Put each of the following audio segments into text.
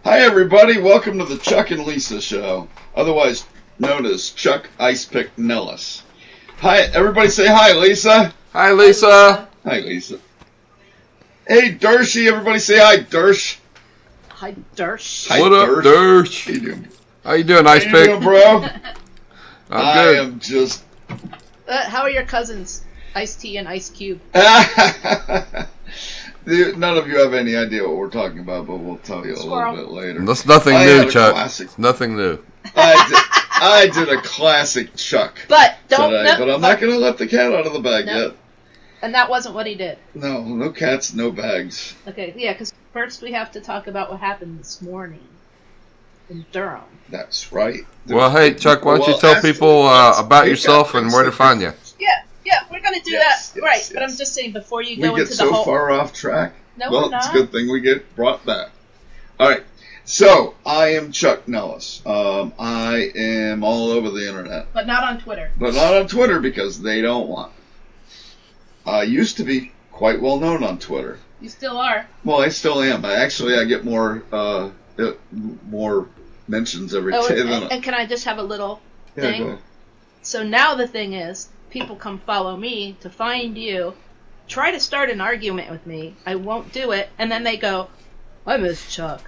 Hi everybody, welcome to the Chuck and Lisa Show, otherwise known as Chuck Ice Pick Nellis. Hi, everybody say hi, Lisa. Hi, Lisa. Hi, Lisa. Hey, Dershie, everybody say hi, Dersh. Hi, Dersh. Hi, what up, Dersh? How you doing? How you doing, Ice Pick? How you doing, bro? I'm good. I am just... How are your cousins, Ice-T and Ice Cube? None of you have any idea what we're talking about, but we'll tell you a little bit later. That's nothing new, Chuck. It's nothing new. I did a classic Chuck but today, but I'm not going to let the cat out of the bag yet. And that wasn't what he did. No cats, no bags. Okay, yeah, because first we have to talk about what happened this morning in Durham. That's right. Well, hey, Chuck, why don't you tell people about yourself and where to find you? Yeah, we're going to do that. Right, but I'm just saying, before you go into the whole... We get so far off track. No, well, we're not. It's a good thing we get brought back. All right, so I am Chuck Nellis. I am all over the internet. But not on Twitter. But not on Twitter because they don't want me. I used to be quite well known on Twitter. You still are. Well, I still am. I get more mentions every day than... And can I just have a little Yeah, thing? go ahead. So now the thing is, people come follow me to find you, try to start an argument with me. I won't do it. And then they go, I miss Chuck.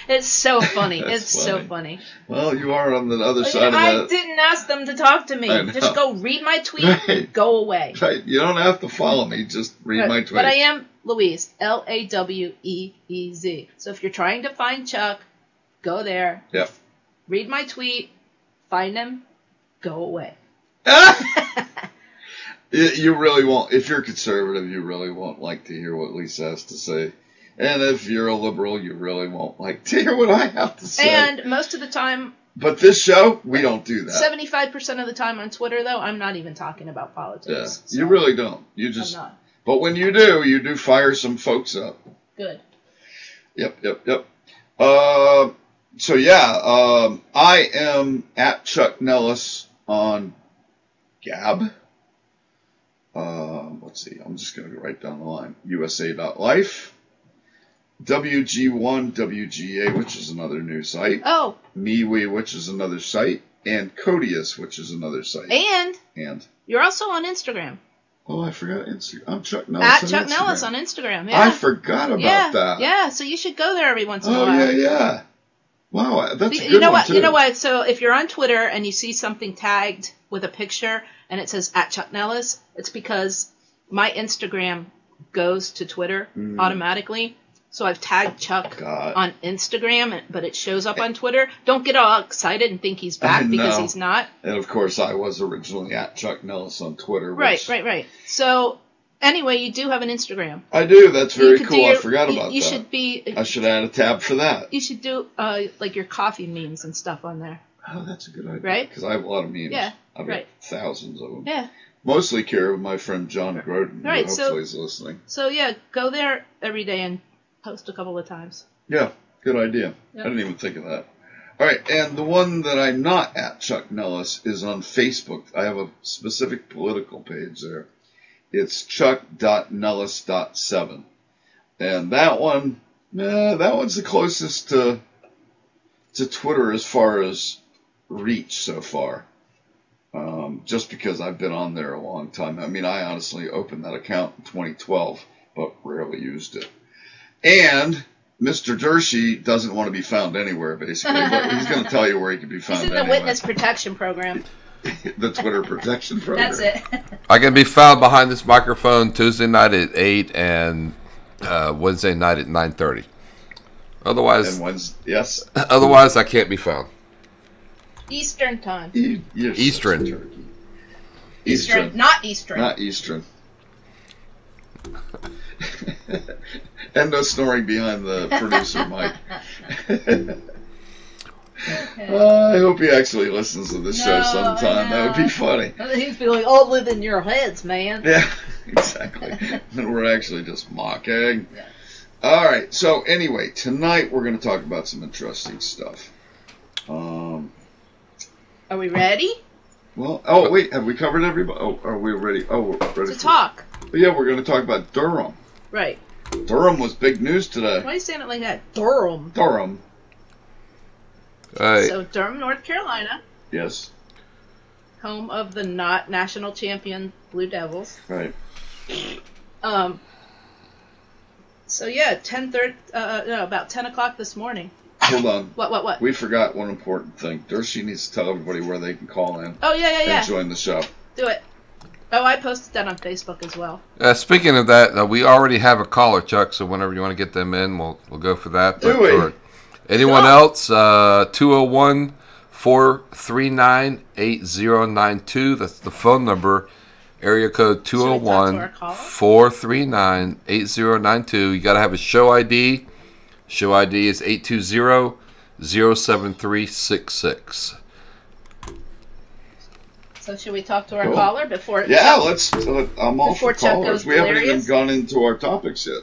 It's so funny. It's so funny. Well, you are on the other side of that. I didn't ask them to talk to me. Just go read my tweet, go away. Right. You don't have to follow me. Just read my tweet. But I am Louise, Laweez. So if you're trying to find Chuck, go there. Yep. Read my tweet, find him, go away. You really won't. If you're conservative, you really won't like to hear what Lisa has to say. And if you're a liberal, you really won't like to hear what I have to say. And most of the time... But this show, we don't do that. 75% of the time on Twitter, though, I'm not even talking about politics. Yeah, so you really don't. You just... I'm not. But when you do fire some folks up. Good. Yep. So yeah, I am at Chuck Nellis on Gab. Let's see, I'm just going to go right down the line. USA.life, WG1, WGA, which is another new site. Oh. MeWe, which is another site. And Codius, which is another site. And you're also on Instagram. Oh, I forgot Instagram. I'm Chuck Nellis at Chuck Nellis on Instagram, yeah. I forgot about that. Yeah, so you should go there every once in a while. Oh, yeah. Wow, that's a good you know one, what? too. You know what? So if you're on Twitter and you see something tagged with a picture and it says at Chuck Nellis, it's because my Instagram goes to Twitter automatically. So I've tagged Chuck on Instagram, but it shows up on Twitter. Don't get all excited and think he's back because he's not. And of course, I was originally at Chuck Nellis on Twitter. Right. So anyway, you do have an Instagram. I do. That's very cool. I forgot about that. You should be. I should add a tab for that. You should do like your coffee memes and stuff on there. Oh, that's a good idea. Right? Because I have a lot of memes. Yeah. I've got thousands of them. Yeah. Mostly care of my friend John Groden, who hopefully is listening. So yeah, go there every day and post a couple of times. Yeah, good idea. Yep. I didn't even think of that. All right, and the one that I'm not at, Chuck Nellis, is on Facebook. I have a specific political page there. It's chuck.nellis.7. And that one's the closest to Twitter as far as reach so far. Just because I've been on there a long time. I mean, I honestly opened that account in 2012, but rarely used it. And Mr. Dershey doesn't want to be found anywhere, basically. But he's going to tell you where he can be found. He's in the Witness Protection Program. The Twitter Protection Program. That's it. I can be found behind this microphone Tuesday night at 8 and Wednesday night at 9:30. Otherwise, yes. Otherwise, I can't be found. Eastern time. Eastern. Eastern, not Eastern. Not Eastern. And no snoring behind the producer, Mike. I hope he actually listens to this show sometime. That would be funny. He'd be like, "Oh, live in your heads, man." Yeah, exactly. And we're actually just mocking. Yeah. All right. So anyway, tonight we're going to talk about some interesting stuff. Are we ready? Well, wait, have we covered everybody? Oh, are we ready? Oh, we're ready to talk. Yeah, we're going to talk about Durham. Right. Durham was big news today. Why are you saying it like that? Durham. Right. So Durham, North Carolina. Yes. Home of the not national champion Blue Devils. Right. So yeah, about 10 o'clock this morning. Hold on. What? We forgot one important thing. Dershey needs to tell everybody where they can call in. Oh, yeah. And join the show. Do it. Oh, I posted that on Facebook as well. Speaking of that, we already have a caller, Chuck, so whenever you want to get them in, we'll go for that. But for anyone else, 201-439-8092. That's the phone number. Area code 201-439-8092. You got to have a show ID. Show ID is 820-07366. So should we talk to our caller before? Yeah, let's. I'm all for callers. We haven't even gone into our topics yet.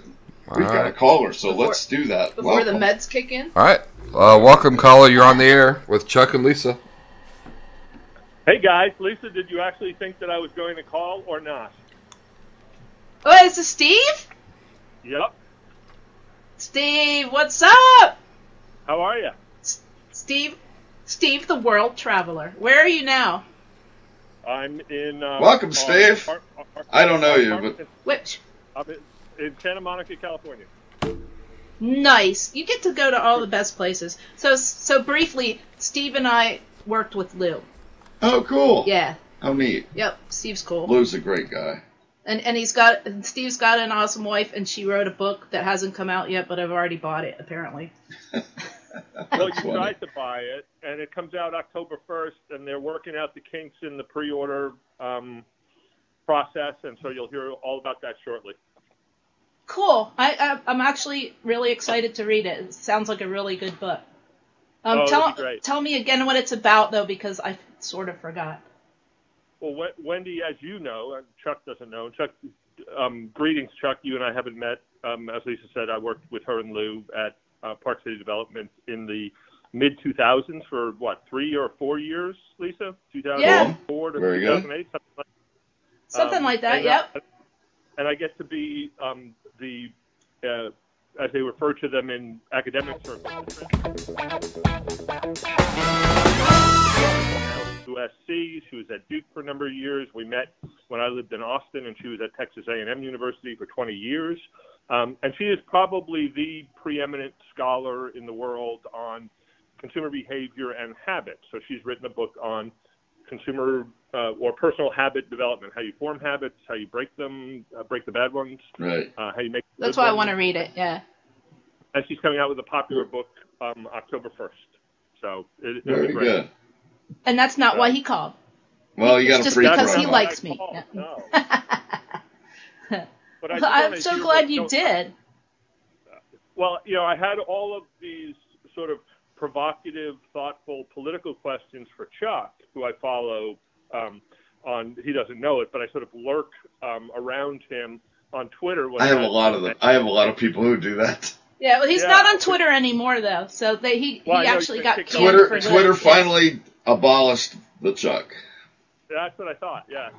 We've got a caller, so let's do that. Before the meds kick in. All right. Welcome, caller. You're on the air with Chuck and Lisa. Hey, guys. Lisa, did you actually think that I was going to call or not? Oh, is this Steve? Yep. Steve, what's up? How are you? Steve, the world traveler. Where are you now? I'm in... Welcome, Steve. I don't know you, but... Which? I'm in Santa Monica, California. Nice. You get to go to all the best places. So briefly, Steve and I worked with Lou. Oh, cool. Yeah. How neat. Yep, Steve's cool. Lou's a great guy. And Steve's got an awesome wife, and she wrote a book that hasn't come out yet, but I've already bought it, apparently. Well, you tried to buy it, and it comes out October 1st, and they're working out the kinks in the pre-order process, and so you'll hear all about that shortly. Cool. I'm actually really excited to read it. It sounds like a really good book. Tell me again what it's about, though, because I sort of forgot. Well, Wendy, as you know, Chuck doesn't know. Chuck, greetings, Chuck. You and I haven't met. As Lisa said, I worked with her and Lou at Park City Development in the mid-2000s for, 3 or 4 years, Lisa? 2004 to 2008? Something like that, yep. And I get to be as they refer to them in academic circles, USC. She was at Duke for a number of years. We met when I lived in Austin, and she was at Texas A&M University for 20 years. And she is probably the preeminent scholar in the world on consumer behavior and habits. So she's written a book on consumer or personal habit development, how you form habits, how you break them, break the bad ones, right? How you make. That's why I want to read it. Yeah. And she's coming out with a popular book October 1st. So it'll Very be great. good. And that's not why he called. Well, you got to just because he likes me. No. But I'm so glad you did. Well, I had all of these sort of provocative, thoughtful political questions for Chuck, who I follow on. He doesn't know it, but I sort of lurk around him on Twitter. I have a lot of them. I have a lot of people who do that. Yeah, well, he's not on Twitter anymore, though. So he actually got canned for good. Twitter finally abolished the Chuck. That's what I thought. Yes,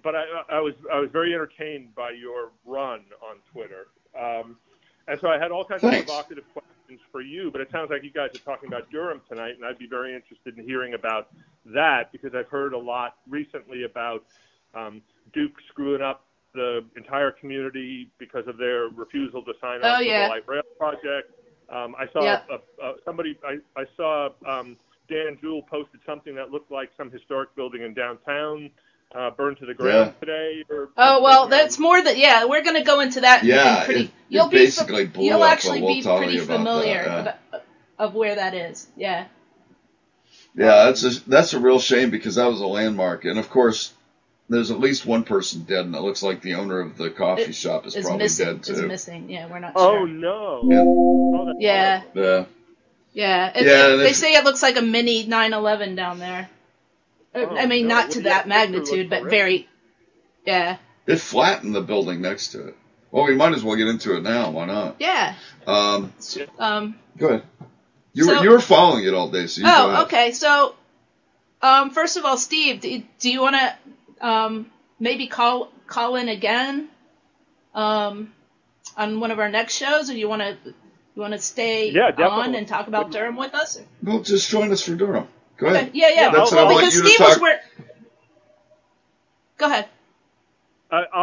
but I was very entertained by your run on Twitter, and so I had all kinds of provocative questions for you. But it sounds like you guys are talking about Durham tonight, and I'd be very interested in hearing about that because I've heard a lot recently about Duke screwing up the entire community because of their refusal to sign on to the light rail project. I saw I saw Dan Jewell posted something that looked like some historic building in downtown burned to the ground today. That's more than we're going to go into that. Yeah, you'll actually we'll be pretty familiar of where that is. Yeah. Yeah, that's a real shame because that was a landmark, and of course, there's at least one person dead, and it looks like the owner of the coffee shop is probably dead too. Is missing. Yeah, we're not sure. Oh no. Yeah. They say it looks like a mini 9/11 down there. I mean, not to that magnitude, but very. Yeah. It flattened the building next to it. Well, we might as well get into it now. Why not? Yeah. Go ahead. You were following it all day, so you go ahead. Okay. So, first of all, Steve, do you want to maybe call in again on one of our next shows, or you want to stay on and talk about Durham with us? Well, just join us for Durham. Go ahead. Okay. Yeah. That's what I want you to talk. Go ahead.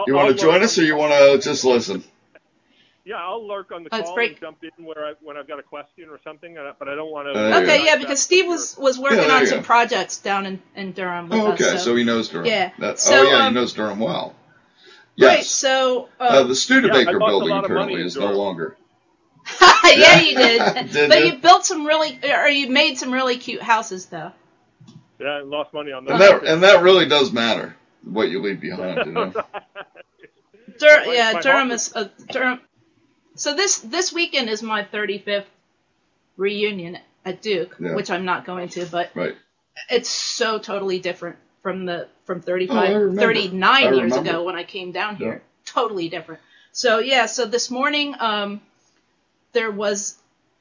You want to join us, or you want to just listen? Yeah, I'll lurk on the call and jump in when I've got a question or something, but I don't want to. Okay, because Steve was working on some projects down in Durham with us. Okay, so he knows Durham. Yeah. He knows Durham well. Yes. Right, so... the Studebaker building apparently is no longer. Yeah, you did. But you built you made some really cute houses, though. Yeah, I lost money on that. And that really does matter, what you leave behind, you know? Durham is... Durham. So this weekend is my 35th reunion at Duke, which I'm not going to, but it's so totally different from 39 years ago when I came down here. Yeah. Totally different. So so this morning there was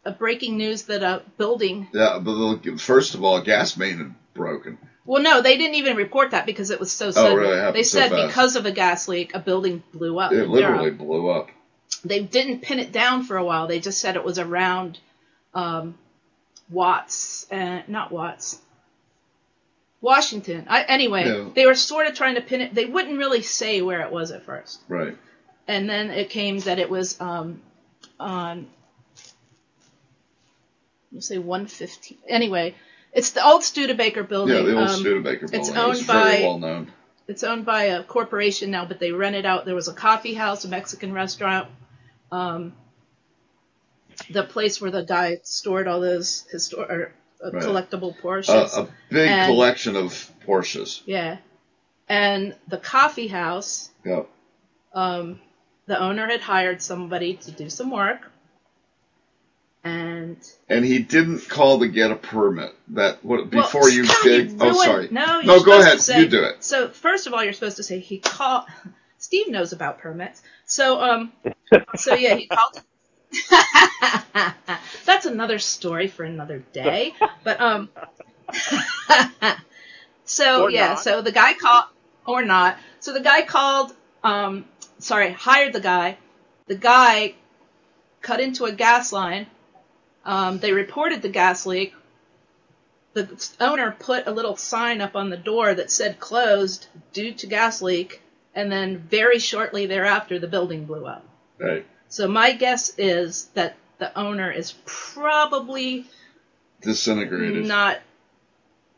a breaking news that a building. Yeah, but first of all, a gas main had broken. Well, no, they didn't even report that because it was so sudden. Oh, really? They said because of a gas leak, a building blew up. It literally blew up. They didn't pin it down for a while. They just said it was around Washington. They were sort of trying to pin it. They wouldn't really say where it was at first. Right. And then it came that it was on, let's say 115. Anyway, it's the old Studebaker building. Yeah, the old Studebaker building. It's very well known. It's owned by a corporation now, but they rent it out. There was a coffee house, a Mexican restaurant, the place where the guy stored all those collectible Porsches. A big collection of Porsches. Yeah. And the coffee house, the owner had hired somebody to do some work. And he didn't call to get a permit. Before you dig. Oh, sorry. No, go ahead. You do it. So first of all, you're supposed to say he called. Steve knows about permits. So he called. That's another story for another day. But so the guy called or not. So the guy called. Hired the guy. The guy cut into a gas line. They reported the gas leak. The owner put a little sign up on the door that said closed due to gas leak, and then very shortly thereafter, the building blew up. Right. So my guess is that the owner is probably disintegrated, not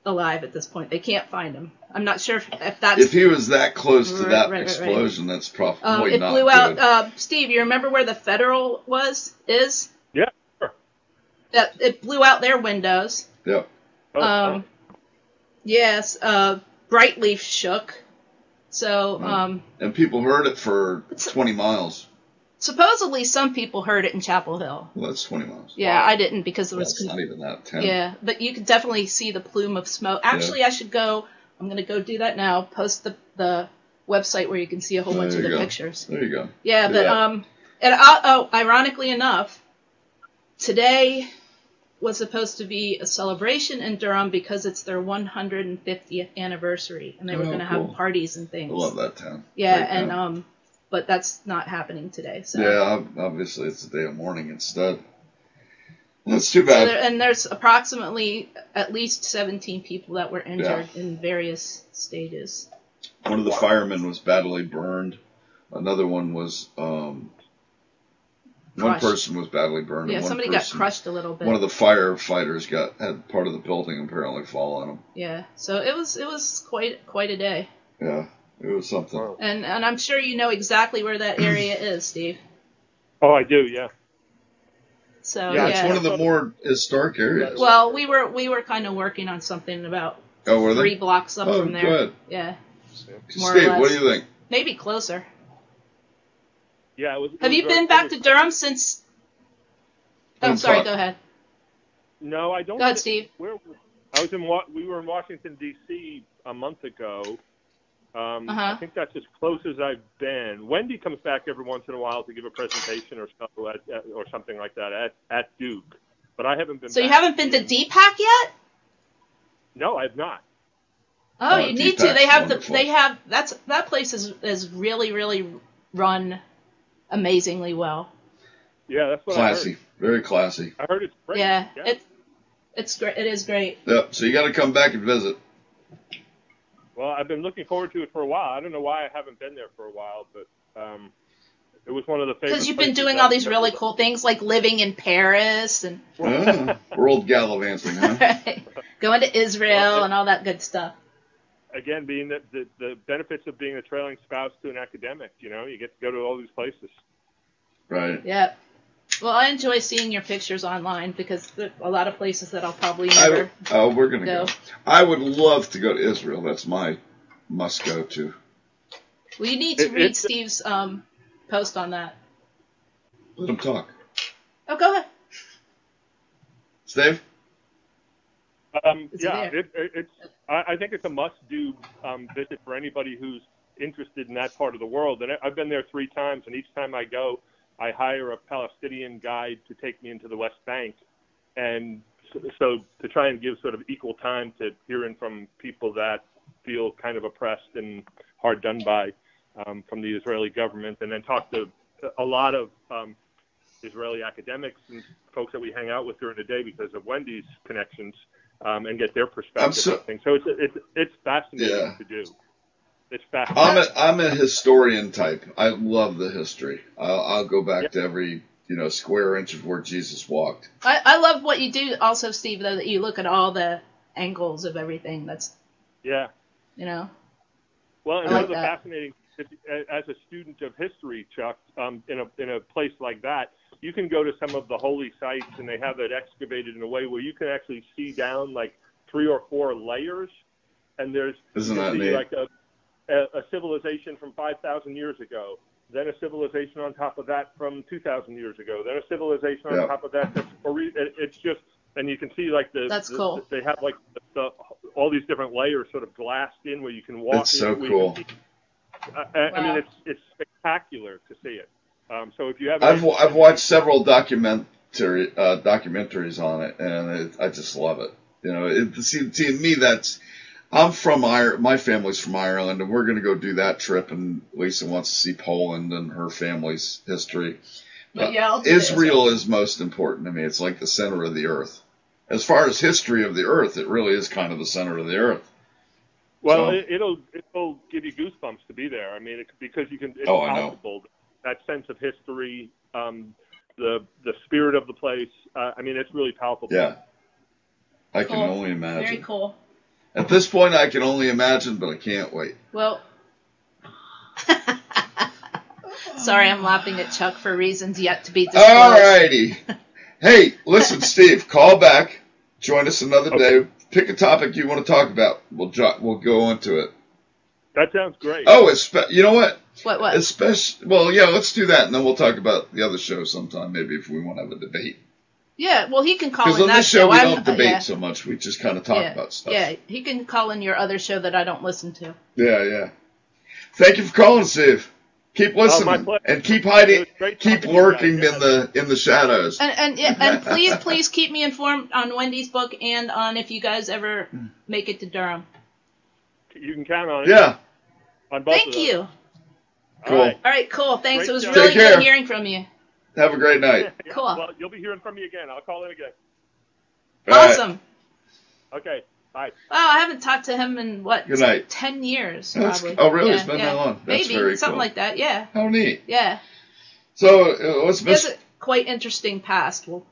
alive at this point. They can't find him. I'm not sure if that's... If he was that close to that explosion, that's probably not blew good. out. Steve, you remember where the Federal is? Yeah, sure. It blew out their windows. Yeah. Yes, Brightleaf shook. So, and people heard it for 20 miles. Supposedly, some people heard it in Chapel Hill. Well, that's 20 miles. Yeah, I didn't because it was... That's not even that 10. Yeah, but you could definitely see the plume of smoke. Actually, I should go... I'm going to go do that now. Post the website where you can see a whole bunch of the pictures. There you go. Yeah, but ironically enough, today was supposed to be a celebration in Durham because it's their 150th anniversary, and they were going to cool. have parties and things. I love that town. Yeah, Great and town. but that's not happening today. So. Yeah, obviously it's a day of mourning instead. That's too So bad. and there's approximately at least 17 people that were injured in various stages. One of the firemen was badly burned. Another one was one person was badly burned. Yeah, and one somebody person, got crushed a little bit. One of the firefighters had part of the building apparently fall on him. Yeah, so it was quite a day. Yeah, it was something. Wow. And I'm sure you know exactly where that area is, Steve. Oh, I do, yeah. So Yeah, it's one of the more historic areas. Well, we were kind of working on something about were they? 3 blocks up from there. Good. Yeah. Steve, what do you think? Maybe closer. Yeah, Have you been back to Durham since? Oh, sorry. Go ahead. No, I don't. Go ahead, Steve. We were in Washington D.C. a month ago. I think that's as close as I've been. Wendy comes back every once in a while to give a presentation or something like that at Duke, but I haven't been. So back. You haven't been to DPAC yet? No, I have not. Oh, you need to. They have wonderful. that place is really run amazingly well. Yeah, that's what classy. I heard. Very classy. I heard it's great. Yeah. It's great. It is great. Yep. So you got to come back and visit. Well, I've been looking forward to it for a while. I don't know why I haven't been there for a while, but it was one of the favorite. Because you've been doing all these really cool things, like living in Paris and world gallivanting, huh? right. Going to Israel and all that good stuff. Again, being the benefits of being a trailing spouse to an academic, you get to go to all these places. Right. Yeah. Well, I enjoy seeing your pictures online because there are a lot of places that I'll probably never we're going to go. I would love to go to Israel. That's my must go to. Well, you need to read Steve's post on that. Let him talk. Oh, go ahead. Steve? I think it's a must-do visit for anybody who's interested in that part of the world. And I've been there 3 times, and each time I go, I hire a Palestinian guide to take me into the West Bank, and so to try and give sort of equal time to hearing from people that feel kind of oppressed and hard done by from the Israeli government, and then talk to a lot of Israeli academics and folks that we hang out with during the day because of Wendy's connections, and get their perspective on things. So it's fascinating to do. It's fascinating. I'm a historian type. I love the history. I'll go back to every square inch of where Jesus walked. I love what you do also, Steve, though, that you look at all the angles of everything. That's Well, and one of the fascinating, as a student of history, Chuck, in a place like that, you can go to some of the holy sites and they have it excavated in a way where you can actually see down like 3 or 4 layers, and there's like a civilization from 5,000 years ago, then a civilization on top of that from 2,000 years ago, then a civilization on top of that. It's just, and you can see like that's cool. They have like all these different layers sort of glassed in where you can walk. It's so cool. I mean, it's spectacular to see it. So if you have, I've watched several documentaries on it, and I just love it. To me, I'm from Ireland. My family's from Ireland, and we're going to go do that trip. And Lisa wants to see Poland and her family's history. But Israel is most important to me. It's like the center of the earth. As far as history of the earth, it really is kind of the center of the earth. Well, it'll give you goosebumps to be there. I mean, because you can. It's palpable. That sense of history, the spirit of the place. I mean, it's really palpable. Yeah, I can only imagine. Very cool. At this point, I can only imagine, but I can't wait. Well, sorry, I'm laughing at Chuck for reasons yet to be disclosed. All righty. Hey, listen, Steve, call back. Join us another day. Pick a topic you want to talk about. We'll go into it. That sounds great. Oh, you know what? What? Let's do that, and then we'll talk about the other show sometime, maybe if we want to have a debate. Yeah, well, he can call in because on that this show we show. don't debate so much. We just kind of talk about stuff. Yeah, he can call in your other show that I don't listen to. Yeah. Thank you for calling, Steve. Keep my listening pleasure. and keep hiding, It was great keep talking to you lurking guys. in the shadows. And please keep me informed on Wendy's book and on if you guys ever make it to Durham. You can count on it. Yeah, On both of Thank those. you. cool. All right. All right, cool. Thanks. Great It was job. really Take care. good hearing from you. Have a great night. Yeah, Cool. Well, you'll be hearing from me again. I'll call in again. All right. Awesome. Okay. Bye. Wow, I haven't talked to him in what? Good night. 10 years, That's- probably. oh, really? Yeah, It's been that long? That's Maybe very something cool. like that. Yeah, How neat. yeah. So, what's He has Mr. a quite interesting past. Well,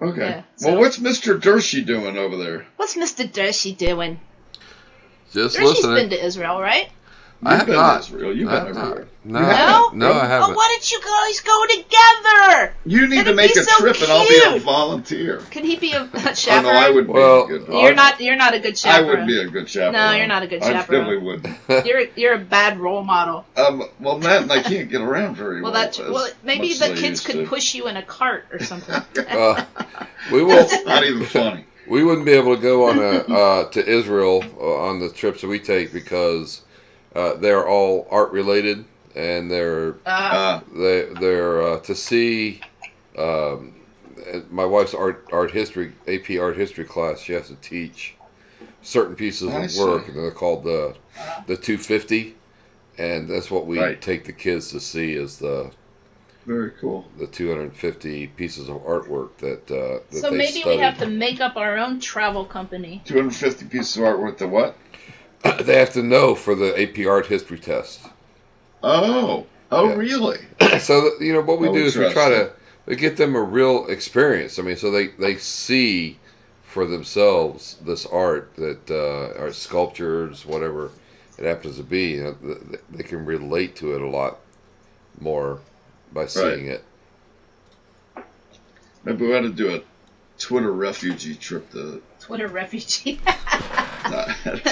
Okay. yeah, so- Well, what's Mr. Dershey doing over there? what's Mr. Dershey doing? Just Dershey's listening. been to Israel, right? I You've have been not. to Israel. You've I been have not. everywhere. No, You I haven't? haven't. No, I Oh, haven't. why don't you guys go together? You need to It'd make be a so trip, and I'll be a cute. volunteer. Can he be a Oh no, chaperone? I would be Well, a good. You're not a good I chaperone. would be a good chaperone. No, you're not a good I chaperone. definitely wouldn't. You're a bad role model. Well, Matt and I can't get around very Well, well. as maybe much the as I kids used could to. push you in a cart or something. We will. Not even funny. We wouldn't be able to go on to Israel on the trips that we take because they're all art related and they're to see. My wife's art history AP art history class. She has to teach certain pieces I of see. work, and they're called the 250, and that's what we Right. take the kids to see is the Very cool. 250 pieces of artwork that So they maybe study. we have to make up our own travel company. 250 pieces of art worth of what? They have to know for the AP art history test. Oh, Yeah. really? So what we Oh, do is we try interesting. to get them a real experience. I mean, so they see for themselves this art that art sculptures, whatever it happens to be. They can relate to it a lot more by seeing it. Maybe we ought to do a Twitter refugee trip to Twitter refugee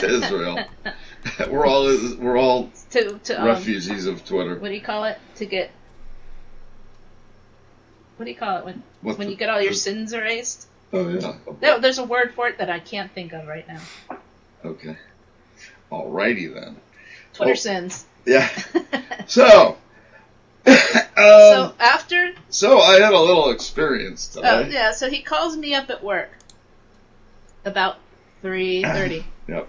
Israel. We're all to refugees of Twitter. what do you call it? To get what do you call it What when the- you get all your sins erased? Oh yeah. No, there's a word for it that I can't think of right now. Okay. Alrighty then. Twitter Oh. sins. Yeah. So. So after So I had a little experience today. yeah, so he calls me up at work about 3:30. Yep.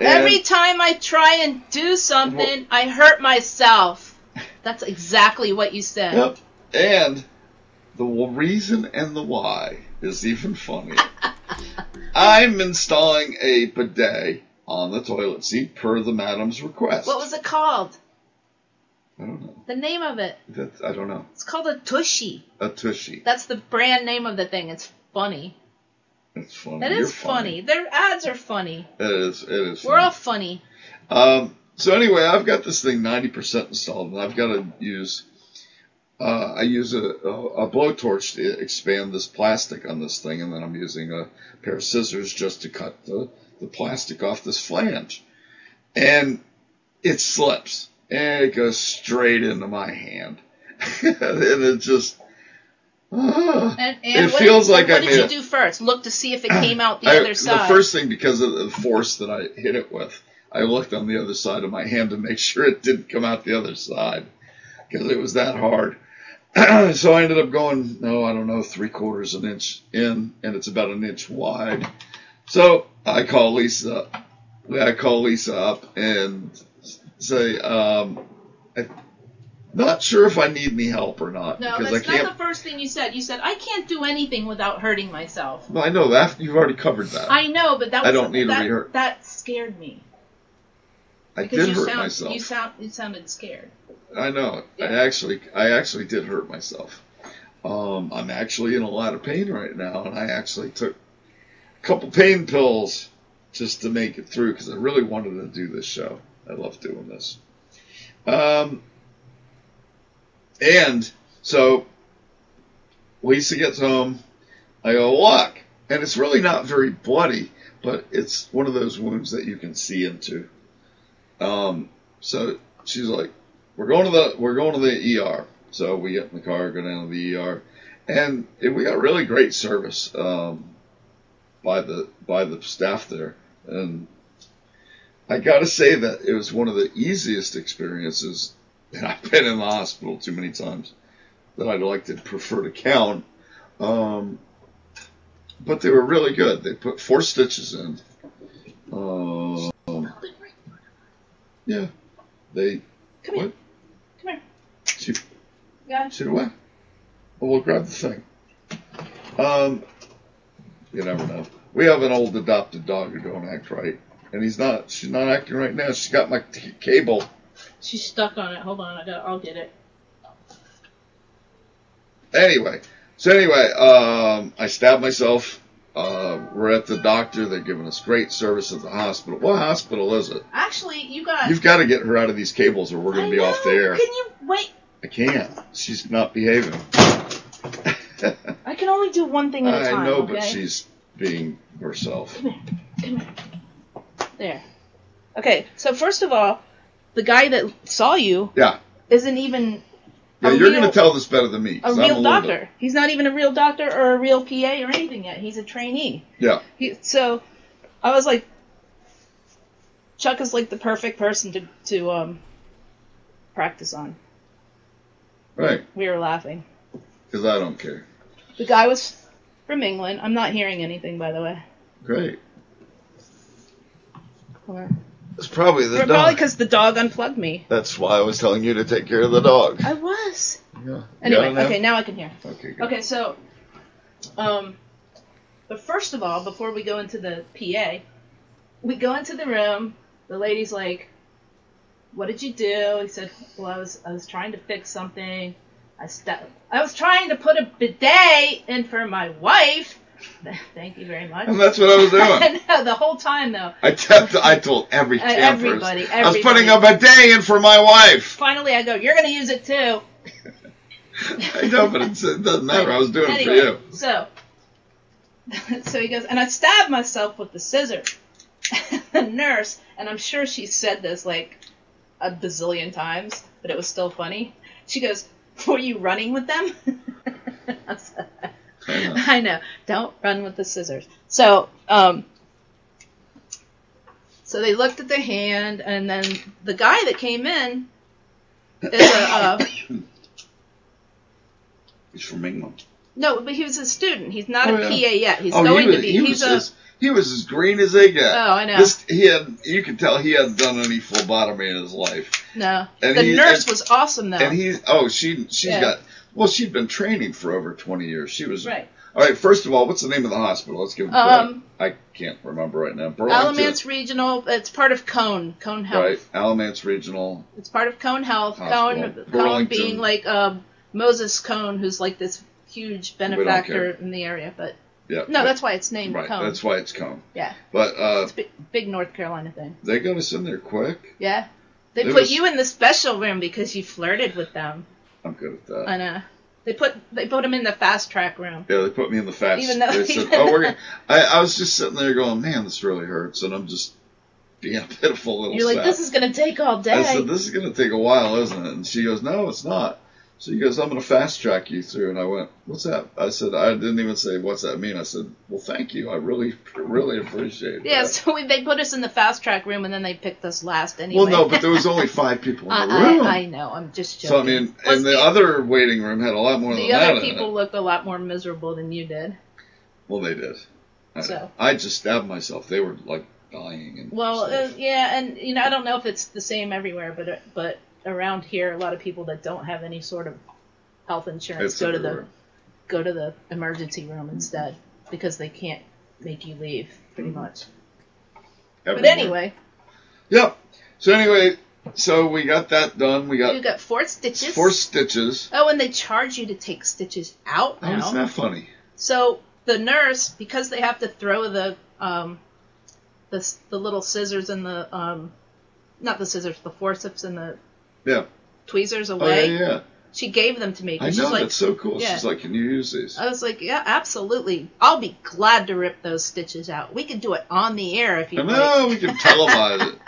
Every time I try and do something, I hurt myself. That's exactly what you said. Yep. And the reason and the why is even funnier. I'm installing a bidet on the toilet seat per the madam's request. What was it called? I don't know. The name of it. I don't know. It's called a Tushy. A tushy. That's the brand name of the thing. It's funny. It's funny. That You're is funny. Their ads are funny. It is. It is. We're all funny. So anyway, I've got this thing 90% installed, and I've got to use. I use a blowtorch to expand this plastic on this thing, and then I'm using a pair of scissors just to cut the plastic off this flange. And it slips, and it goes straight into my hand. And it just... And It what feels did, like I what made did you a- do first? Look to see if it came out the other side. The first thing, because of the force that I hit it with, I looked on the other side of my hand to make sure it didn't come out the other side, because it was that hard. So I ended up going, 3/4 of an inch in, and it's about an inch wide. So I call Lisa up and say, I'm not sure if I need any help or not. No, because that's I can't. not the first thing you said. You said, I can't do anything without hurting myself. Well, I know that. You've already covered that. I know, but that was I don't need to be hurt. That scared me. I Because did hurt myself. You sounded scared. I know. Yeah. I actually did hurt myself. I'm actually in a lot of pain right now, and I actually took a couple pain pills just to make it through because I really wanted to do this show. I love doing this. And so Lisa gets home. I go, look, and it's really not very bloody, but it's one of those wounds that you can see into. So she's like, we're going to the ER. So we get in the car, go down to the ER, and we got really great service by the staff there. And I got to say that it was one of the easiest experiences and I've been in the hospital too many times that I'd like to prefer to count. But they were really good. They put 4 stitches in. Yeah. They. Come here. What? Come here. She did what? Well, we'll grab the thing. You never know. We have an old adopted dog who don't act right. And she's not acting right now. She's got my cable. She's stuck on it. Hold on, I'll get it. Anyway, I stabbed myself. We're at the doctor. They're giving us great service at the hospital. What hospital is it? Actually, you've got to get her out of these cables or we're going to be off the air. Can you wait? I can't. She's not behaving. I can only do one thing at a time. I know, okay? but she's being herself. Come here. There. Okay, so first of all, the guy that saw you isn't even you're going to tell this better than me. A real doctor. He's not even a real doctor or a real PA or anything yet. He's a trainee. Yeah. So I was like, Chuck is like the perfect person to practice on. Right. We were laughing. Because I don't care. The guy was from England. I'm not hearing anything, by the way. Great. Come on. It's probably the dog. Probably because the dog unplugged me. That's why I was telling you to take care of the dog. I was. Yeah. Anyway, okay, now I can hear. Okay, good. Okay, so, but first of all, before we go into the PA, we go into the room. The lady's like, "What did you do?" He said, "Well, I was trying to fix something. I was trying to put a bidet in for my wife." Thank you very much. And that's what I was doing. No, the whole time, though. I told every campers. Everybody. I was putting a bidet in for my wife. Finally, I go, "You're going to use it, too." I know, but it doesn't matter. I was doing it for you. So he goes, and I stabbed myself with the scissor. The nurse, and I'm sure she said this like a bazillion times, but it was still funny. She goes, "Were you running with them?" I know. Don't run with the scissors. So, so they looked at the hand, and then the guy that came in is he's from England. No, but he was a student. He's not a PA yet. He's going to be. He was as green as they get. Oh, I know. You could tell he hadn't done any phlebotomy in his life. No. And the nurse was awesome, though. And she'd been training for over 20 years. She was. Right. All right, first of all, what's the name of the hospital? Let's give it credit. I can't remember right now. Alamance Regional. It's part of Cone Health. Right, Alamance Regional. It's part of Cone Health. Hospital. Cone being like Moses Cone, who's like this huge benefactor in the area. But that's why it's named Cone. That's why it's Cone. Yeah. But it's a big North Carolina thing. They got us in there quick. Yeah. They put you in the special room because you flirted with them. I'm good at that. I know. They put him in the fast track room. Yeah, they put me in the fast. Even though they said, we're gonna. I was just sitting there going, man, this really hurts, and I'm just being a pitiful little. You're like, this is gonna take all day. I said, this is gonna take a while, isn't it? And she goes, no, it's not. So he goes, I'm going to fast track you through. And I went, what's that? I said, I didn't even say, what's that mean? I said, well, thank you. I really, really appreciate it. Yeah, so they put us in the fast track room, and then they picked us last anyway. Well, no, but there was only 5 people in the room. I know. I'm just joking. So, I mean, and the other waiting room had a lot more than that. The other people looked a lot more miserable than you did. Well, they did. I just stabbed myself. They were, like, dying. And and, I don't know if it's the same everywhere, but around here, a lot of people that don't have any sort of health insurance go to the emergency room instead because they can't make you leave pretty much. Everywhere. But anyway. Yep. So we got that done. You got 4 stitches. 4 stitches. Oh, and they charge you to take stitches out now. Oh, isn't that funny? So the nurse, because they have to throw the little scissors and the not the scissors, the forceps and the tweezers away. Oh, yeah. She gave them to me. I know, that's so cool. Yeah. She's like, can you use these? I was like, yeah, absolutely. I'll be glad to rip those stitches out. We could do it on the air if you like. No, we can televise it.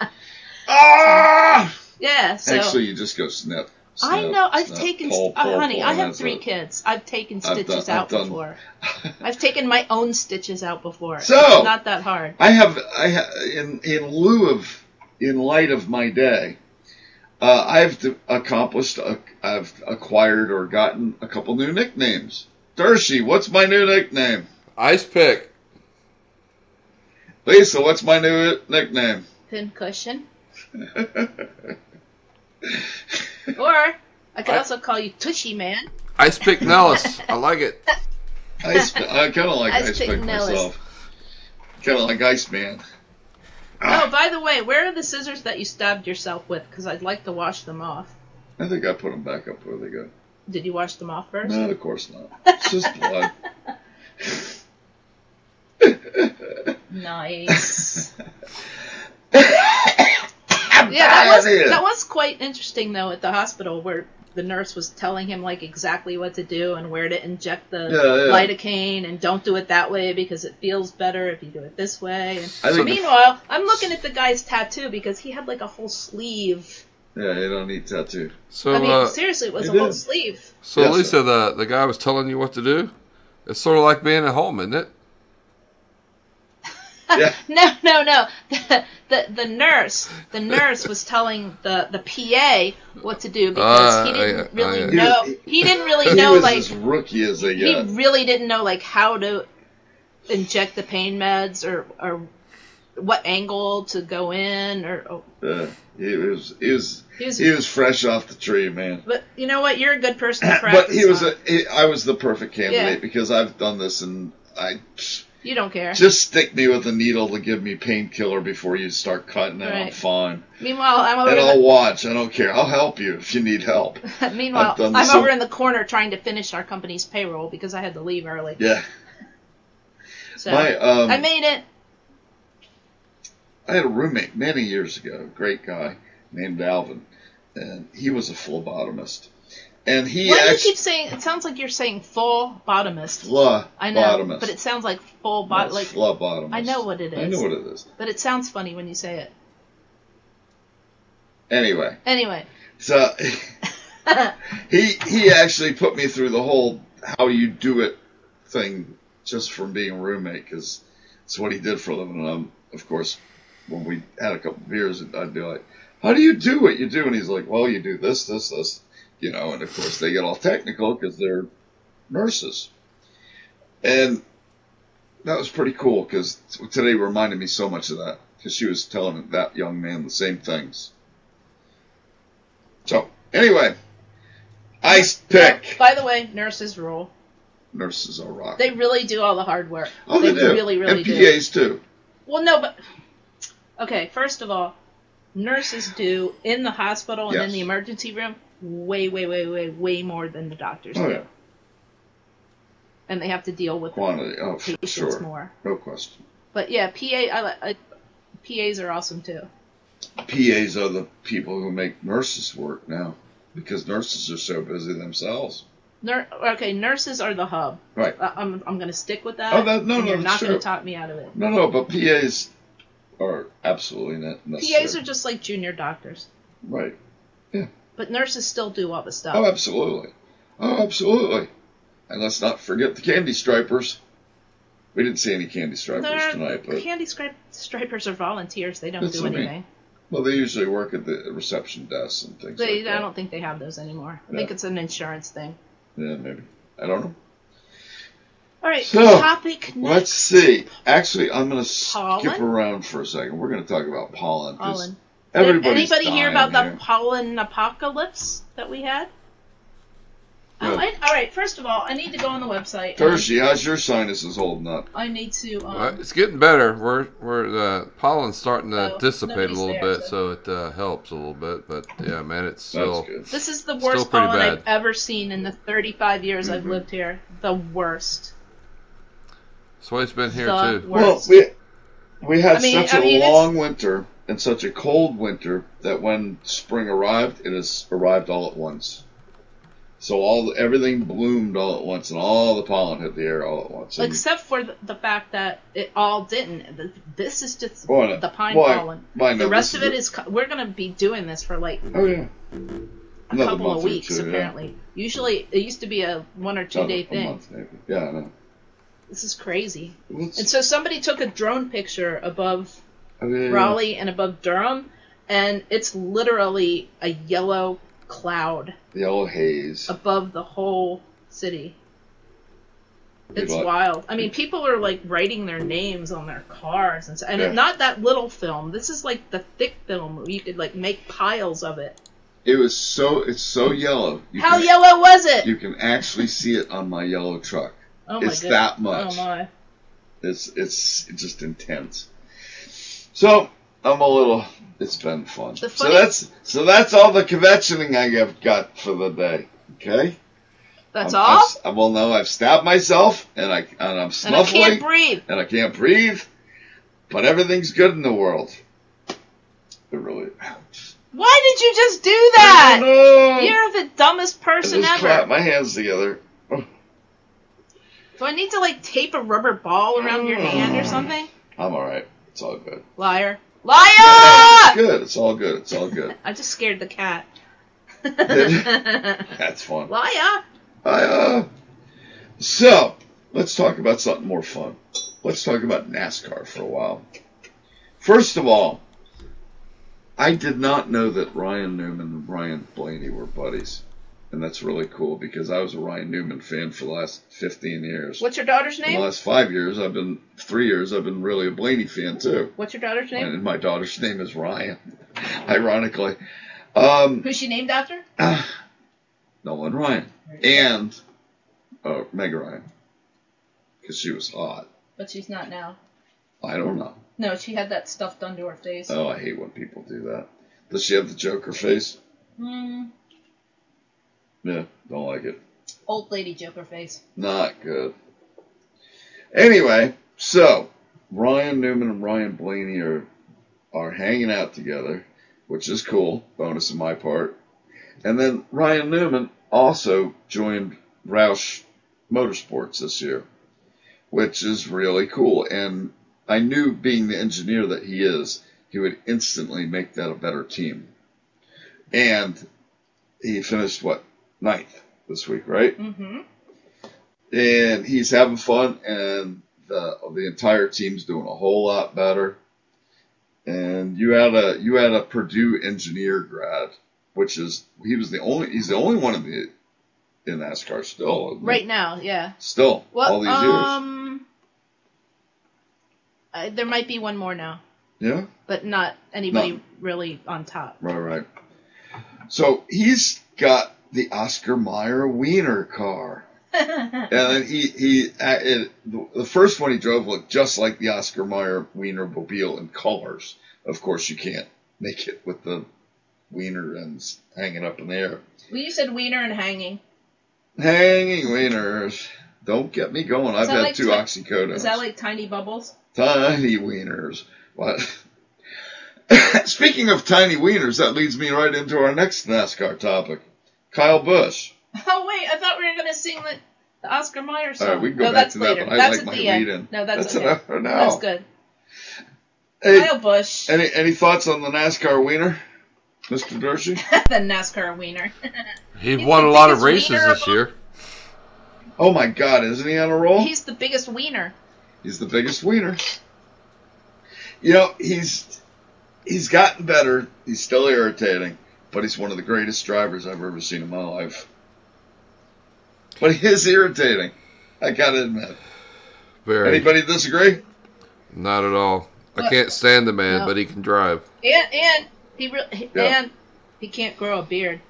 Ah! Yeah, so. Actually, you just go snip. I know. I've taken... honey, I have 3 kids. I've taken stitches out before. I've taken my own stitches out before. So, it's not that hard. I have in light of my day, I've acquired or gotten a couple new nicknames. Dershie, what's my new nickname? Ice Pick. Lisa, what's my new nickname? Pincushion. Or I could also call you Tushy Man. Ice Pick Nellis. I like it. I kind of like Ice Ice Pick Pick Nellis. myself. Kind of like Iceman. Oh, by the way, where are the scissors that you stabbed yourself with? Because I'd like to wash them off. I think I put them back up where they go. Did you wash them off first? No, of course not. It's just blood. Nice. Yeah, that was quite interesting, though, at the hospital where the nurse was telling him like exactly what to do and where to inject the lidocaine, and don't do it that way because it feels better if you do it this way. And meanwhile, I'm looking at the guy's tattoo because he had like a whole sleeve. Yeah, you don't need tattoo. So I mean, seriously, it was a whole sleeve. So yes, Lisa, the guy was telling you what to do. It's sort of like being at home, isn't it? Yeah. No. The nurse was telling the PA what to do because he didn't really know. He didn't really know, was like, as rookie as they got. He really didn't know like how to inject the pain meds or what angle to go in or. He was fresh off the tree, man. But you know what? You're a good person to practice. But I was the perfect candidate because I've done this and You don't care. Just stick me with a needle to give me painkiller before you start cutting it. I'm fine. Meanwhile, I'll watch. I don't care. I'll help you if you need help. Meanwhile, I'm over in the corner trying to finish our company's payroll because I had to leave early. Yeah. So I made it. I had a roommate many years ago, a great guy named Alvin, and he was a phlebotomist. And he Why do you keep saying? It sounds like you're saying full bottomist. I know, but it sounds like full like phlebotomist. I know what it is. I know what it is. But it sounds funny when you say it. Anyway. So he actually put me through the whole how you do it thing just from being a roommate because it's what he did for a living. And of course, when we had a couple of beers, I'd be like, "How do you do what you do?" And he's like, "Well, you do this, this, this." You know, and of course they get all technical because they're nurses. And that was pretty cool because today reminded me so much of that because she was telling that young man the same things. So, anyway, Ice Pick. By the way, nurses rule. Nurses are rock. They really do all the hard work. Oh, they do. Really, really do. And PAs too. Well, no, but... Okay, first of all, nurses do in the hospital and in the emergency room way more than the doctors do. Yeah. And they have to deal with quantity patients more. No question. But yeah, PAs are awesome too. PAs are the people who make nurses work now because nurses are so busy themselves. Nurses are the hub. Right. I'm going to stick with that. You're not going to talk me out of it. No, but PAs are absolutely necessary. PAs are just like junior doctors. Right. Yeah. But nurses still do all the stuff. Oh, absolutely. And let's not forget the candy stripers. We didn't see any candy stripers tonight. But candy stripers are volunteers. They don't do anything. Well, they usually work at the reception desks and things like that. I don't think they have those anymore. I think it's an insurance thing. Yeah, maybe. I don't know. All right, so, topic next. Let's see. Actually, I'm going to skip around for a second. We're going to talk about pollen. Pollen. Anybody hear about the pollen apocalypse that we had? All right, first of all, I need to go on the website. Dershie, how's your sinuses holding up? I need to... it's getting better. The pollen's starting to dissipate a little bit, so it helps a little bit. But yeah, man, it's still... This is the worst pollen I've ever seen in the 35 years I've lived here. The worst. That's why it's been here, too. Worst. Well, we had such a long winter and such a cold winter that when spring arrived, it has arrived all at once. So everything bloomed all at once, and all the pollen hit the air all at once. Except for the fact that it all didn't. This is just the pine pollen. The rest of it is... We're going to be doing this for a couple of weeks, apparently. Yeah. Usually, it used to be a 1 or 2 day thing. A month, maybe. Yeah, I know. This is crazy. And so somebody took a drone picture above Raleigh and above Durham, and it's literally a yellow cloud. Yellow haze. Above the whole city. It's wild. I mean, people are like writing their names on their cars and not that little film. This is like the thick film where you could like make piles of it. It's so yellow. How yellow was it? You can actually see it on my yellow truck. Oh my It's that much. Oh my. It's just intense. So it's been fun. So that's all the kvetching I have got for the day. Okay? That's all? Well, no, I've stabbed myself, and I'm snuffling. And I can't breathe. And I can't breathe. But everything's good in the world. It really... Why did you just do that? I don't know. You're the dumbest person I just ever. clap my hands together. Do I need to, like, tape a rubber ball around your hand or something? I'm alright. It's all good. Liar. Liar! It's good. It's all good. It's all good. I just scared the cat. That's fun. Liar! So, let's talk about something more fun. Let's talk about NASCAR for a while. First of all, I did not know that Ryan Newman and Ryan Blaney were buddies. And that's really cool because I was a Ryan Newman fan for the last 15 years. What's your daughter's name? For the last 3 years, I've been really a Blaney fan too. What's your daughter's name? And my daughter's name is Ryan, ironically. Who's she named after? Nolan Ryan. And Meg Ryan. Because she was hot. But she's not now. I don't know. No, she had that stuff done to her face. Oh, I hate when people do that. Does she have the Joker face? Yeah, don't like it. Old lady Joker face. Not good. Anyway, so Ryan Newman and Ryan Blaney are hanging out together, which is cool. Bonus on my part. And then Ryan Newman also joined Roush Motorsports this year, which is really cool. And I knew, being the engineer that he is, he would instantly make that a better team. And he finished, 9th this week, right? Mm-hmm. And he's having fun, and the entire team's doing a whole lot better. And you had a Purdue engineer grad, which is he's the only one in NASCAR still. Right now, yeah. Still, all these years. There might be one more now. Yeah? But not anybody really on top. Right. So he's got the Oscar Mayer Wiener car. And then the first one he drove looked just like the Oscar Mayer Wiener Mobile in colors. Of course, you can't make it with the wiener ends hanging up in the air. Well, you said wiener and hanging. Hanging wieners. Don't get me going. I've had 2 oxycodones. Is that like tiny bubbles? Tiny wieners. What? Speaking of tiny wieners, that leads me right into our next NASCAR topic. Kyle Busch. Oh, wait. I thought we were going to sing the Oscar Mayer song. All right, we can go back to later. That one. That's like at my the end. lead-in. No, that's enough for now. That's good. Hey, Kyle Busch. Any thoughts on the NASCAR wiener, Mr. Dershey? The NASCAR wiener. He won a lot of races this year. Oh, my God. Isn't he on a roll? He's the biggest wiener. He's the biggest wiener. You know, he's gotten better. He's still irritating, but he's one of the greatest drivers I've ever seen in my life. But he is irritating. I gotta admit. Very. Anybody disagree? Not at all. I can't stand the man, but he can drive. And he can't grow a beard.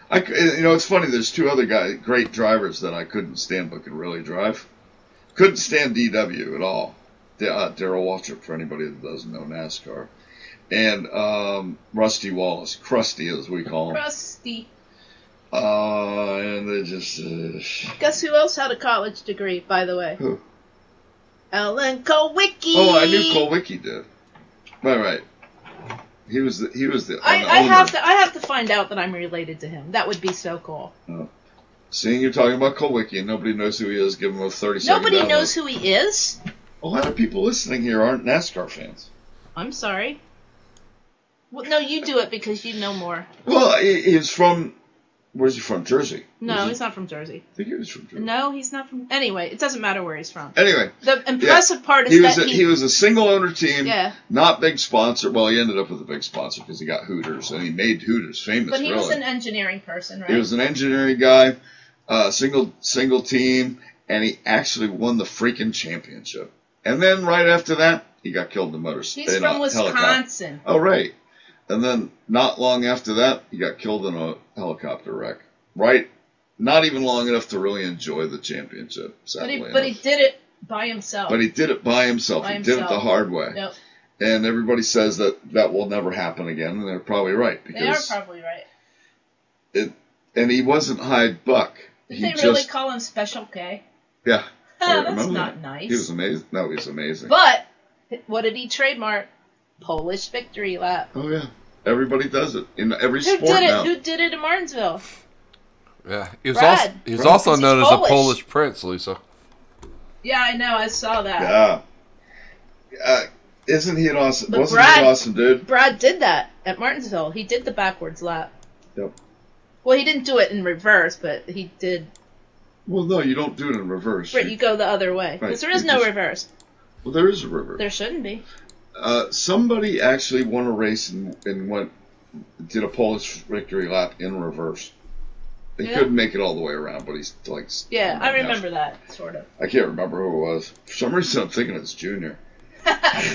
It's funny. There's 2 other great drivers that I couldn't stand, but could really drive. Couldn't stand DW at all. Darrell Waltrip, for anybody that doesn't know NASCAR, and Rusty Wallace, Krusty as we call him. Krusty. And they just. Guess who else had a college degree, by the way? Who? Alan Kulwicki. Oh, I knew Kulwicki did. Right. He was the. I have to find out that I'm related to him. That would be so cool. Oh. Seeing you're talking about Kulwicki and nobody knows who he is, give him a 30-second Nobody knows who he is? A lot of people listening here aren't NASCAR fans. I'm sorry. Well, no, you do it because you know more. Well, he's from Where's he from? Jersey? No, he's not from Jersey. I think he was from Jersey. No, he's not from... Anyway, it doesn't matter where he's from. Anyway. The impressive part is that he was a single-owner team, yeah. Not big sponsor. Well, he ended up with a big sponsor because he got Hooters, and he made Hooters famous, But he was an engineering person, right? He was an engineering guy, single team, and he actually won the freaking championship. And then right after that, he got killed in the motorcycle. He's from Wisconsin. Oh, right. And then not long after that, he got killed in a helicopter wreck. Right? Not even long enough to really enjoy the championship, sadly But he did it by himself. He did it by himself. He did it the hard way. Yep. And everybody says that will never happen again, and they're probably right. They are probably right. And he wasn't Hyde Buck. Did they really call him Special K? Yeah. That's not nice. He was amazing. No, he was amazing. But what did he trademark? Polish victory lap. Oh, yeah. Everybody does it in every sport now. Who did it in Martinsville? Yeah. He was also known as a Polish prince, Lisa. Yeah, I know. I saw that. Yeah. Isn't he an awesome... Wasn't he an awesome dude? Brad did that at Martinsville. He did the backwards lap. Yep. Well, he didn't do it in reverse, but he did... Well, no, you don't do it in reverse. Right, you go the other way. Because there is no reverse. Well, there is a reverse. There shouldn't be. Somebody actually won a race and did a Polish victory lap in reverse. He couldn't make it all the way around, but he's like... Yeah, I remember that, sort of. I can't remember who it was. For some reason, I'm thinking it's Junior.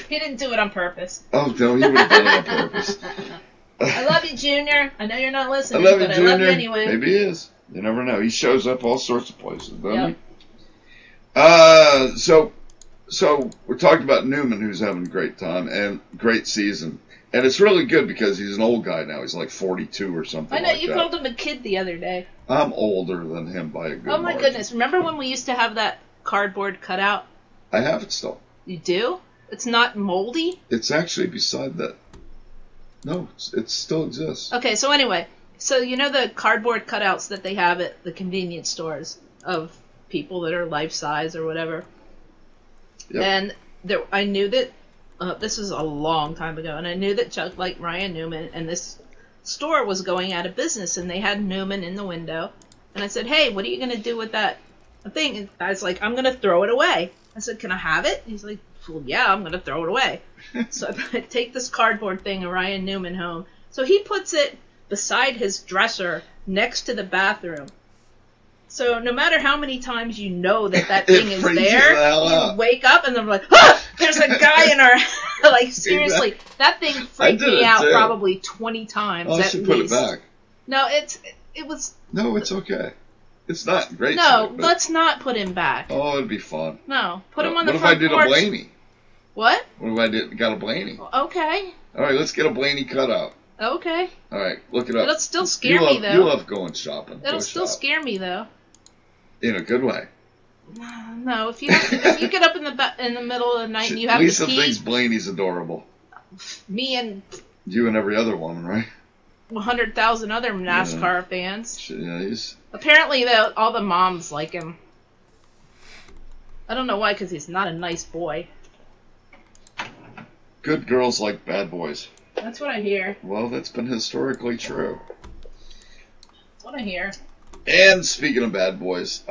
He didn't do it on purpose. Oh, no, he would have done it on purpose. I love you, Junior. I know you're not listening, I love you, I love you anyway. Maybe he is. You never know. He shows up all sorts of places, doesn't he? So we're talking about Newman, who's having a great time and great season. And it's really good because he's an old guy now. He's like 42 or something. I know, you called him a kid the other day. I'm older than him by a good margin. Oh, my goodness. Remember when we used to have that cardboard cutout? I have it still. You do? It's not moldy? It's actually beside that. No, it still exists. Okay, so anyway. So you know the cardboard cutouts that they have at the convenience stores of people that are life-size or whatever? Yep. And I knew that, this was a long time ago, and I knew that Chuck liked Ryan Newman, and this store was going out of business, and they had Newman in the window. And I said, hey, what are you going to do with that thing? And I was like, I'm going to throw it away. I said, can I have it? And he's like, well, yeah, I'm going to throw it away. So I take this cardboard thing of Ryan Newman home. So he puts it beside his dresser next to the bathroom. So no matter how many times you know that thing is there, you wake up and they're like, ah, there's a guy in our... like, seriously, that thing freaked me out probably 20 times at least. I should put it back. No, it was... No, it's okay. It's not great. No, let's not put him back. Oh, it'd be fun. No, put him on the front porch. What if I did a Blaney? What? What if I got a Blaney? Okay. All right, let's get a Blaney cutout. Okay. All right, look it up. It'll still scare me, though. You love going shopping. It'll still scare me, though. In a good way. No, if you get up in the middle of the night and you have Lisa the key... thinks Blaney's adorable. Me and... You and every other woman, right? 100,000 other NASCAR fans. Yeah, Apparently, all the moms like him. I don't know why, because he's not a nice boy. Good girls like bad boys. That's what I hear. Well, that's been historically true. That's what I hear. And speaking of bad boys,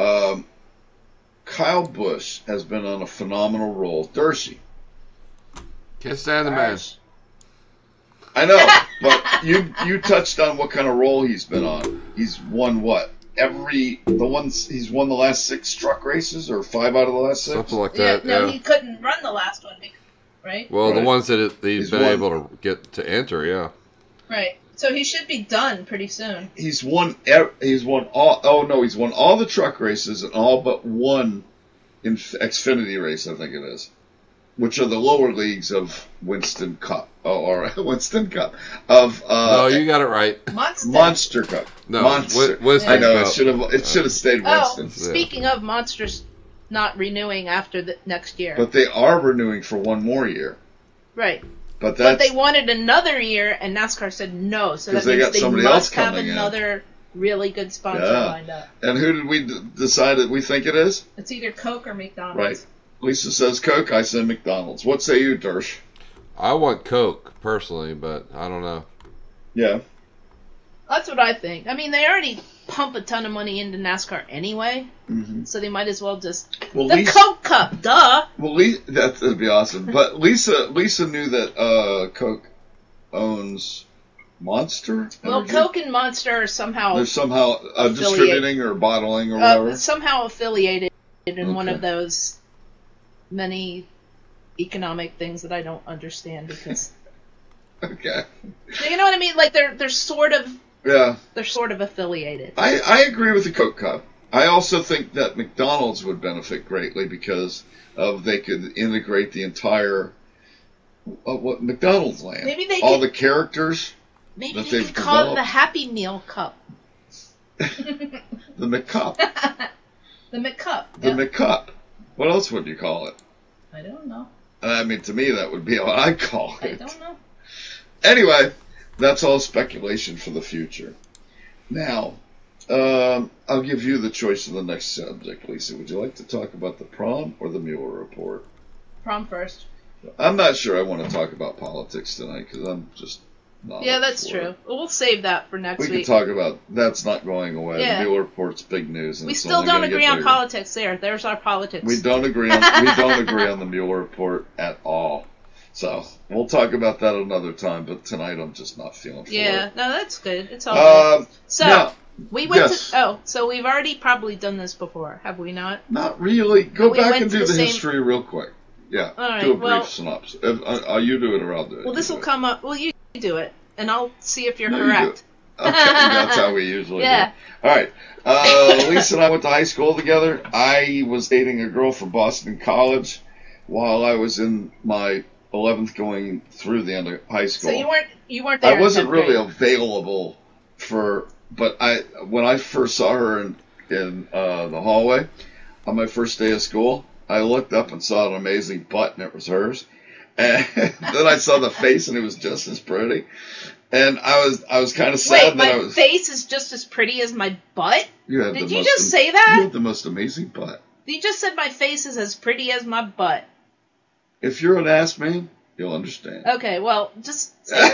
Kyle Busch has been on a phenomenal roll. Dershey. Can't stand the man. I know, but you touched on what kind of role he's been on. He's won what? He's won the last 6 truck races, or 5 out of the last 6? Something like that, yeah. No, he couldn't run the last one, right? Well, the ones that he's been able to get to enter, yeah. Right. So he should be done pretty soon. He's won all the truck races and all but one Xfinity race, I think it is, which are the lower leagues of Winston Cup. Winston Cup of no, you got it right. Monster Cup. No, Winston. I know Cup. It should have stayed Winston. Oh, speaking of Monsters not renewing after the next year, but they are renewing for one more year. Right. But they wanted another year, and NASCAR said no. So that means they must have another really good sponsor lined up. And who did we decide that we think it is? It's either Coke or McDonald's. Right. Lisa says Coke. I say McDonald's. What say you, Dersh? I want Coke, personally, but I don't know. Yeah. That's what I think. I mean, they already pump a ton of money into NASCAR anyway, so they might as well just Coke Cup, duh. Well, that'd be awesome. But Lisa knew that Coke owns Monster. Well, Coke and Monster are somehow distributing or bottling or whatever. Somehow affiliated in one of those many economic things that I don't understand because. Okay. You know what I mean? Like they're sort of. Yeah. They're sort of affiliated. I agree with the Coke Cup. I also think that McDonald's would benefit greatly because they could integrate the entire McDonald's land. Maybe they all the characters. Maybe they could call it the Happy Meal Cup. The McCup. The McCup. The McCup. What else would you call it? I don't know. I mean, to me, that would be what I'd call it. I don't know. Anyway, that's all speculation for the future. Now, I'll give you the choice of the next subject, Lisa. Would you like to talk about the prom or the Mueller report? Prom first. I'm not sure I want to talk about politics tonight because I'm just not. Yeah, that's true. We'll save that for next week. We can talk about that's not going away. Yeah. The Mueller report's big news. And we still don't agree on politics. There's our politics. We don't agree on the Mueller report at all. So we'll talk about that another time. But tonight I'm just not feeling for it. Yeah, no, that's good. It's all good. So now, we went to. Oh, so we've already probably done this before, have we not? Not really. Go back and do the history real quick. Yeah. All right. Do a brief synopsis. You do it or I'll do it. Well, this will come up. Well, you do it, and I'll see if you're correct. Okay, that's how we usually do it. All right. Lisa and I went to high school together. I was dating a girl from Boston College while I was in my 11th going through the end of high school. So you weren't there. I wasn't really available but when I first saw her in the hallway on my first day of school, I looked up and saw an amazing butt, and it was hers. And then I saw the face, and it was just as pretty. And I was kind of sad that my face is just as pretty as my butt? Did you just say that? You had the most amazing butt. You just said my face is as pretty as my butt. If you're an ass man, you'll understand. Okay, well, just say,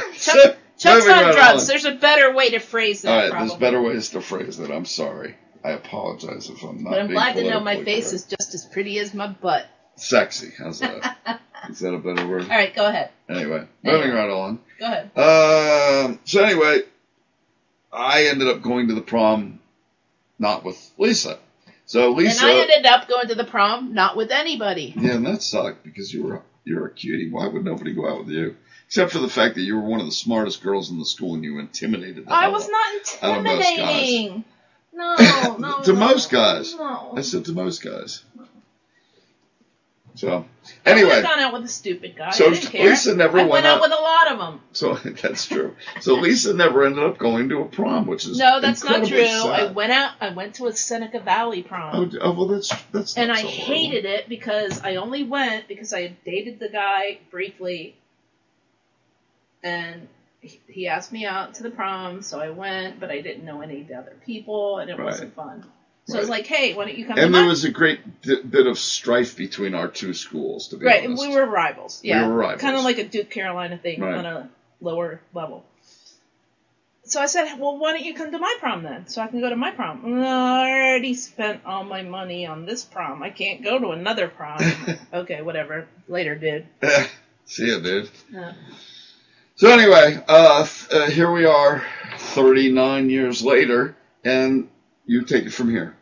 Chuck's on drugs. There's a better way to phrase that. All right, there's better ways to phrase it. I'm sorry. I apologize if I'm not. But I'm glad to know my face is just as pretty as my butt. Sexy. How's that? Is that a better word? All right, go ahead. Anyway, moving right on. Go ahead. So anyway, I ended up going to the prom, not with Lisa. So Lisa. And I ended up going to the prom, not with anybody. Yeah, and that sucked because you're a cutie. Why would nobody go out with you? Except for the fact that you were one of the smartest girls in the school and you intimidated the hell I was not intimidating. No. To most guys. No. I said to most guys. So, anyway. I would have gone out with a stupid guy. So I didn't care. Lisa never went out with a lot of them. So, that's true. So, Lisa never ended up going to a prom, which is no, that's not true. Sad. I went to a Seneca Valley prom. Oh well, that's and not I so hated it because I only went because I had dated the guy briefly. And he asked me out to the prom, so I went, but I didn't know any of the other people, and it wasn't fun. So I was like, hey, why don't you come to And there was a great bit of strife between our two schools, to be honest. Right, and we were rivals. Yeah. We were rivals. Kind of like a Duke Carolina thing on a lower level. So I said, well, why don't you come to my prom then, so I can go to my prom? I already spent all my money on this prom. I can't go to another prom. Okay, whatever. Later, dude. See ya, dude. Yeah. So anyway, here we are, 39 years later, and you take it from here.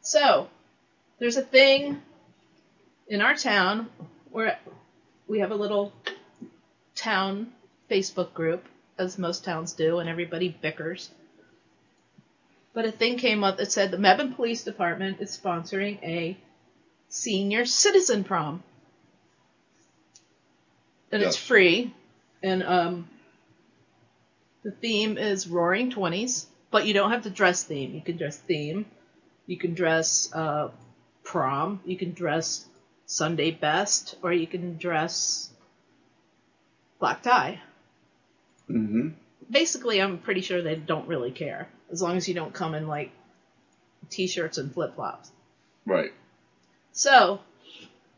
So, there's a thing in our town where we have a little town Facebook group, as most towns do, and everybody bickers. But a thing came up that said the Mebane Police Department is sponsoring a senior citizen prom. And it's free. And the theme is Roaring 20s, but you don't have to dress theme. You can dress theme. You can dress prom. You can dress Sunday best, or you can dress black tie. Mm-hmm. Basically, I'm pretty sure they don't really care, as long as you don't come in, like, T-shirts and flip-flops. Right. So,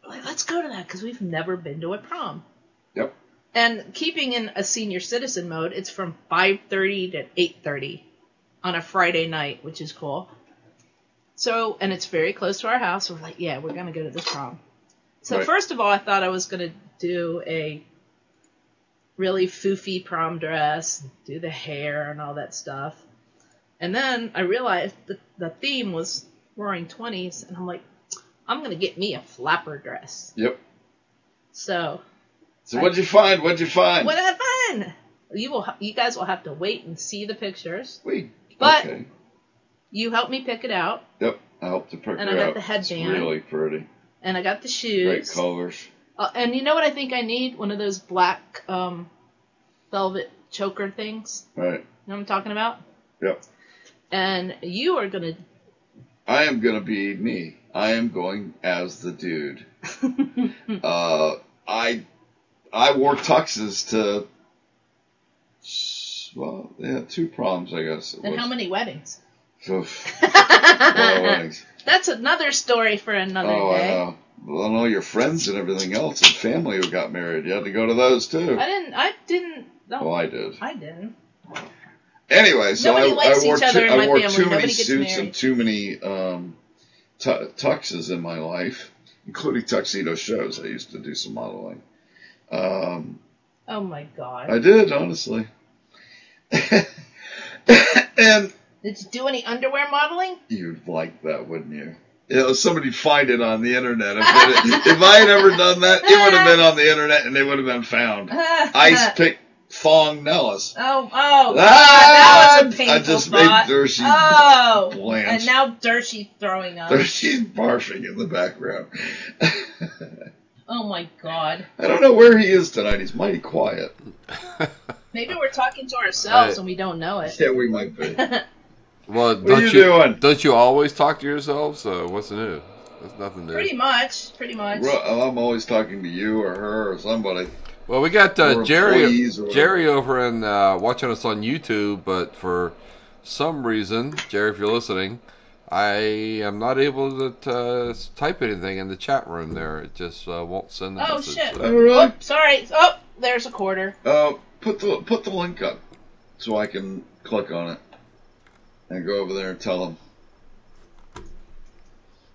let's go to that, because we've never been to a prom. Yep. And keeping in a senior citizen mode, it's from 5:30 to 8:30 on a Friday night, which is cool. So, and it's very close to our house. So we're like, yeah, we're going to go to this prom. So first of all, I thought I was going to do a really foofy prom dress, do the hair and all that stuff. And then I realized that the theme was Roaring 20s, and I'm like, I'm going to get me a flapper dress. Yep. So what'd you find? What did I find? You guys will have to wait and see the pictures. But you helped me pick it out. Yep, I helped to pick it out. And I got the headband. It's really pretty. And I got the shoes. Great colors. And you know what I think I need? One of those black velvet choker things. Right. You know what I'm talking about? Yep. And you are going to... I am going to be me. I am going as the dude. I wore tuxes to... Well, they had 2 proms, I guess. And how many weddings? Weddings. That's another story for another day. I know. Well, and all your friends and everything else and family who got married, you had to go to those too. I didn't. No. Well, I did. I didn't. Anyway, so I wore too many suits and too many tuxes in my life, including tuxedo shows. I used to do some modeling. Oh my God. I did, honestly. And did you do any underwear modeling? You'd like that, wouldn't you? Somebody'd find it on the internet. If I had ever done that, it would have been on the internet and it would have been found. Ice pick thong Nellis. Oh, that was a painful I just thought. made Dershie blanch. And now Dershie's throwing up. Dershie's barfing in the background. Oh my God. I don't know where he is tonight. He's mighty quiet. Maybe we're talking to ourselves and we don't know it. Yeah, we might be. Well, what are you doing? Don't you always talk to yourself? So what's new? There's nothing new. Pretty much. Well, I'm always talking to you or her or somebody. Well, we got Jerry over and watching us on YouTube, but for some reason, Jerry, if you're listening, I am not able to type anything in the chat room there. It just won't send the message. Shit. So. Oh, really? Oh, sorry. Oh, there's a quarter. Put the link up so I can click on it and go over there and tell them.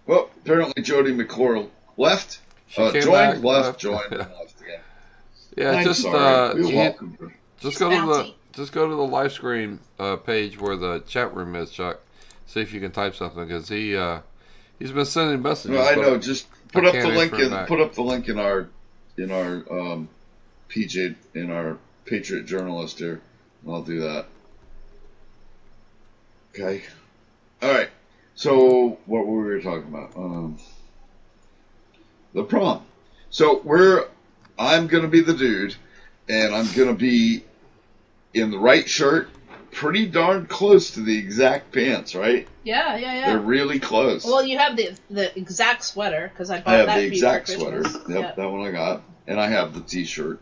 Well, apparently Jody McClure left. Joined, left, joined, and left again. Yeah, I'm just go to the live screen page where the chat room is, Chuck. See if you can type something because he's been sending messages. No, I know. Just put up the link in our PJ in our Patriot Journalist here. I'll do that. Okay. All right. So what were we talking about? The prom. So I'm gonna be the dude, and I'm gonna be in the right shirt, pretty darn close to the exact pants, right? Yeah. They're really close. Well, you have the exact sweater because I bought that. I have the exact sweater. Yep, that one I got, and I have the T-shirt.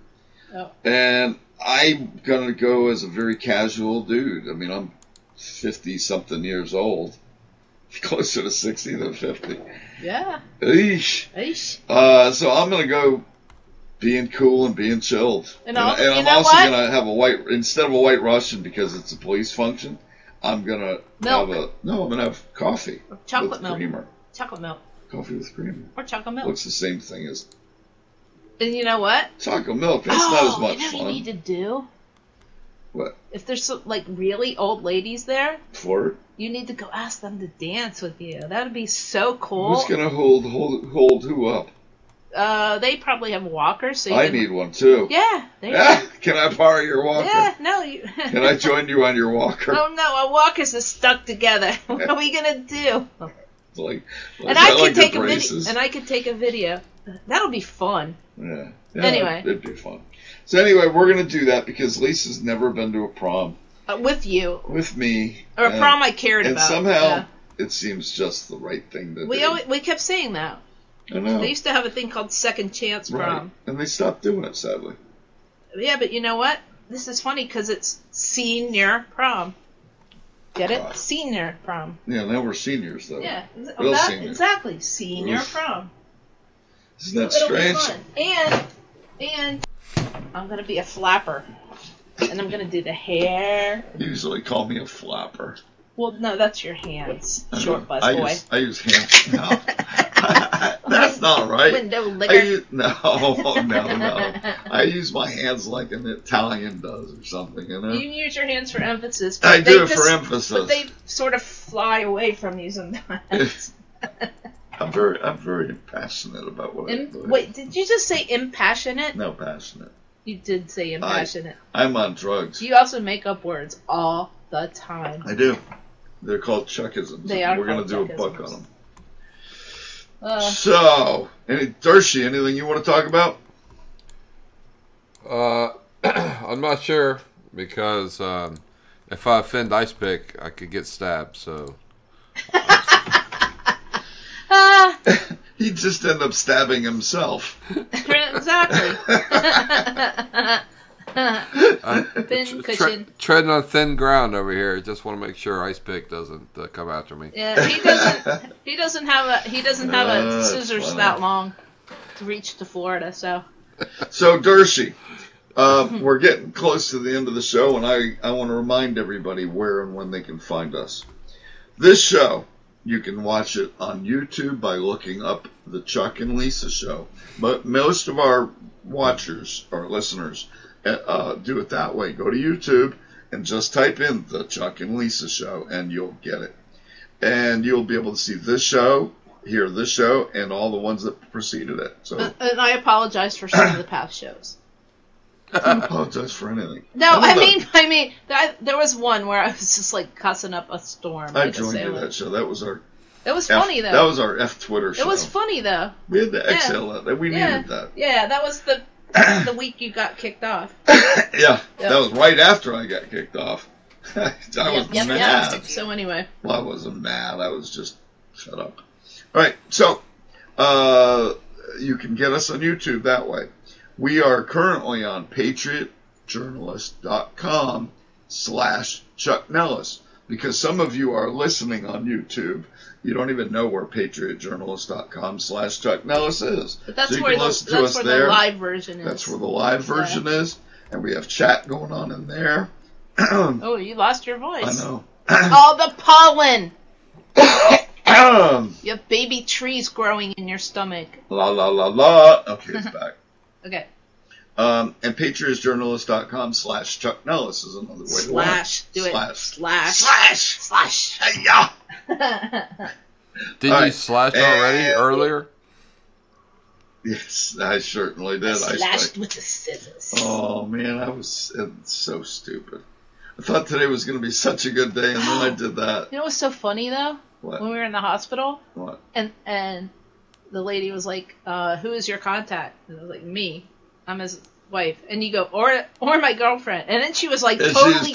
Oh. And I'm gonna go as a very casual dude. I mean, I'm 50-something years old, closer to 60 than 50. Yeah. Eesh. So I'm gonna go being cool and being chilled. And I'm also gonna have instead of a white Russian because it's a police function. I'm gonna have coffee. Chocolate milk. Creamer. Chocolate milk. Coffee with creamer. Or chocolate milk. Looks the same thing as. And you know what? Chocolate milk. That's not as much fun. You know what you need to do? What? If there's some, really old ladies there, flirt. You need to go ask them to dance with you. That would be so cool. Who's gonna hold who up? They probably have walkers. So I need one too. Yeah. Can I borrow your walker? Yeah. No. Can I join you on your walker? Oh no, our walkers are stuck together. What are we gonna do? And I could take a video. That'll be fun. Yeah. Anyway, it'd be fun. So anyway, we're gonna do that because Lisa's never been to a prom. With you. With me. Or a prom I cared about. And somehow it seems just the right thing to do. We kept saying that. I know. They used to have a thing called Second Chance Prom. Right. And they stopped doing it, sadly. Yeah, but you know what? This is funny because it's senior prom. Get it? Senior prom. Yeah, now we're seniors, though. Yeah. Senior. Exactly. Senior prom. Isn't that strange? And I'm going to be a flapper. And I'm going to do the hair. You usually call me a flapper. Well, no, that's your hands, short bus boy. I use hands. No. That's not right. Window licker. No. I use my hands like an Italian does or something, you know? You use your hands for emphasis. I do it for emphasis. But they sort of fly away from you sometimes. I'm very passionate about what I do. Wait, did you just say impassionate? No, passionate. You did say impassionate. I'm on drugs. You also make up words all the time. I do. They're called Chuckisms. They are. We're going called to do Chuckisms. a book on them. So, Dershie, anything you want to talk about? I'm not sure because if I offend Ice Pick, I could get stabbed. So He'd just end up stabbing himself. Exactly. Thin cushion. Treading on thin ground over here. Just want to make sure Ice Pick doesn't come after me. Yeah, he doesn't have a scissors funny. that long to reach to Florida. So Dershie, we're getting close to the end of the show, and I want to remind everybody where and when they can find us. This show, you can watch it on YouTube by looking up the Chuck and Lisa Show. But most of our watchers, our listeners, do it that way. Go to YouTube and just type in the Chuck and Lisa Show, and you'll get it. And you'll be able to see this show, hear this show, and all the ones that preceded it. So, and I apologize for some of the past shows. I don't apologize for anything. No, I mean, there was one where I was just like cussing up a storm. I joined you that show. That was our. It was funny though. That was our Twitter show. It was funny though. We had to exhale that. We needed that. Yeah, that was the week you got kicked off. Yeah, that was right after I got kicked off. I was mad. Yeah. So anyway. Well, I wasn't mad. I was just shut up. All right, so you can get us on YouTube that way. We are currently on patriotjournalist.com/Chuck Nellis, because some of you are listening on YouTube. You don't even know where patriotjournalist.com/Chuck Nellis is. But that's so where the live version is. That's where the live version is, and we have chat going on in there. Oh, you lost your voice. I know. All the pollen. You have baby trees growing in your stomach. La la la la. Okay, it's back. Okay. And patriotjournalist.com/Chuck Nellis is another way to watch. Do it. Slash. Yeah. Didn't you slash already earlier? Yes, I certainly did. I slashed with the scissors. Oh man, it's so stupid. I thought today was going to be such a good day, and then I did that. You know what's so funny though? What? When we were in the hospital. What? And the lady was like, "Who is your contact?" And I was like, "Me. I'm his wife." And you go, "Or my girlfriend." And then she was like, totally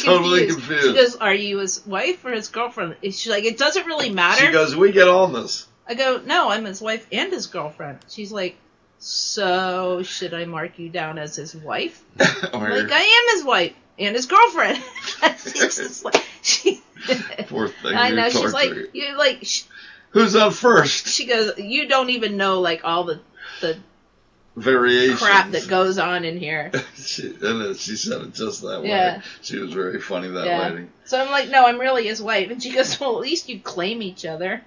confused. She goes, "Are you his wife or his girlfriend?" And she's like, "It doesn't really matter." She goes, "We get on this." I go, "No, I'm his wife and his girlfriend." She's like, "So should I mark you down as his wife?" I'm like, I am his wife and his girlfriend. It's just like poor thing. I know. She's like, who's on first? She goes, "You don't even know like all the variations, crap that goes on in here." She said it just that way. She was very funny, that lady. So I'm like, "No, I'm really his wife." And she goes, "Well, at least you claim each other."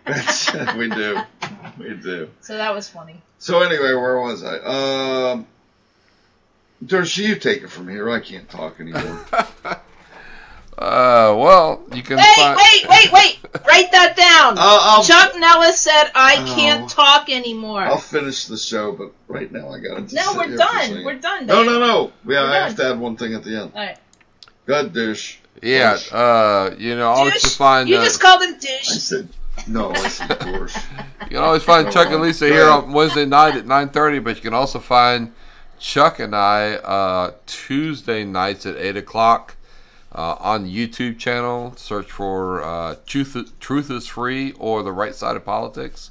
We do. So that was funny. So anyway, where was I? Dershie, you take it from here. I can't talk anymore. Well, you can. Wait! Write that down. Chuck Nellis said, "I can't talk anymore." I'll finish the show, but right now I gotta. No, we're done. We're done. No. I have to add one thing at the end. All right. Good douche. Yeah. Always to find. You just called him douche. I said douche. You can always find Chuck and Lisa here on Wednesday night at 9:30, but you can also find Chuck and I Tuesday nights at 8:00 on the YouTube channel. Search for Truth is Free or The Right Side of Politics,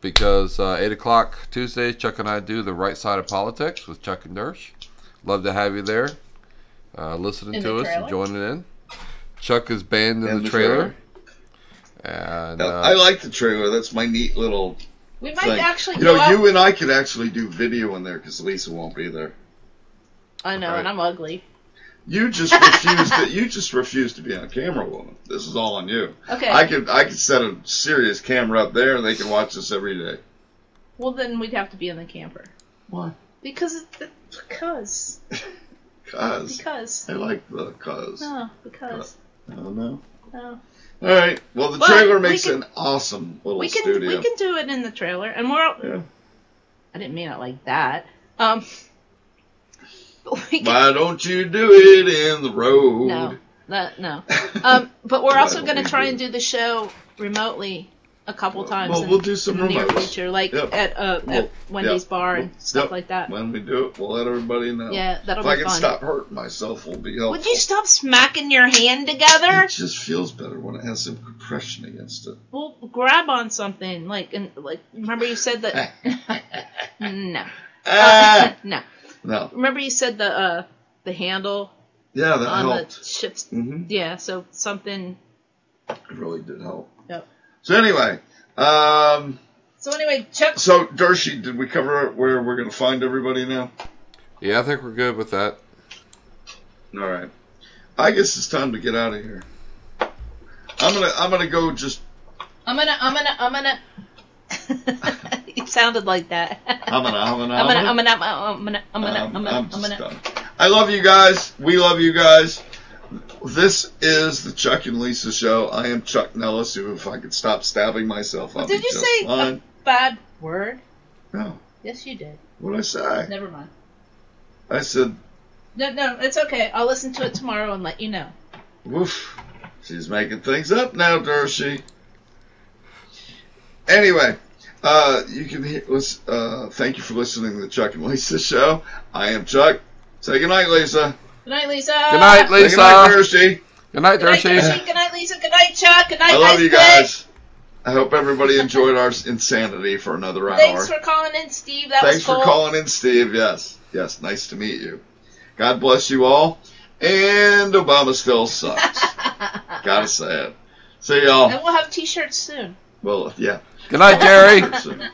because 8:00 Tuesdays, Chuck and I do The Right Side of Politics with Chuck and Dersh. Love to have you there, listening to us and joining in. Chuck is banned in the trailer. And I like the trailer. That's my neat little. We might actually. You and I could actually do video in there because Lisa won't be there. I know, and I'm ugly. You just refused to. You just refused to be on camera, woman. This is all on you. Okay. I could set a serious camera up there, and they can watch this every day. Well, then we'd have to be in the camper. Why? Because. Because. I like the cause. No, because. I don't know. No. All right. Well, the trailer makes an awesome little studio. We can do it in the trailer, and we're. Yeah. I didn't mean it like that. Why don't you do it in the road? No. But we're also going to try and do the show remotely a couple times. Well, we'll do some in the near remotes. future, like at Wendy's bar and stuff like that. When we do it, we'll let everybody know. Yeah, that'll be fun. If I can can stop hurting myself, will be helpful. Would you stop smacking your hand together? It just feels better when it has some compression against it. Well, grab on something remember you said that. No. No. Remember you said the handle. Yeah, that on helped. The ships. Mm-hmm. Yeah, so something. It really did help. Yep. So anyway. Chuck. So Dershie, did we cover where we're going to find everybody now? Yeah, I think we're good with that. All right. I guess it's time to get out of here. I'm gonna go just. I'm gonna. It sounded like that. I'm gonna. I love you guys. We love you guys. This is the Chuck and Lisa Show. I am Chuck Nellis. Who, if I could stop stabbing myself, I'll did be you just say fine. a bad word? No. Yes, you did. What did I say? Never mind. I said. No, it's okay. I'll listen to it tomorrow and let you know. Woof. She's making things up now, Dershie. Anyway, you can hear. Thank you for listening to the Chuck and Lisa Show. I am Chuck. Say goodnight, Lisa. Good night, Lisa. Good night, Lisa. Say good night, Dershie. Good night, Dershie. Good night, Lisa. Good night, Chuck. Good night, I love you guys. I hope everybody enjoyed our insanity for another hour. Thanks for calling in, Steve. Thanks for calling in, Steve. Yes. Nice to meet you. God bless you all. And Obama still sucks. Gotta say it. See y'all. And we'll have T-shirts soon. Well, yeah. Good night, Jerry. Good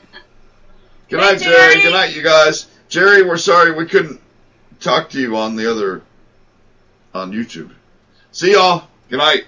night, Jerry. Good night, you guys. Jerry, we're sorry we couldn't talk to you on YouTube. See y'all. Good night.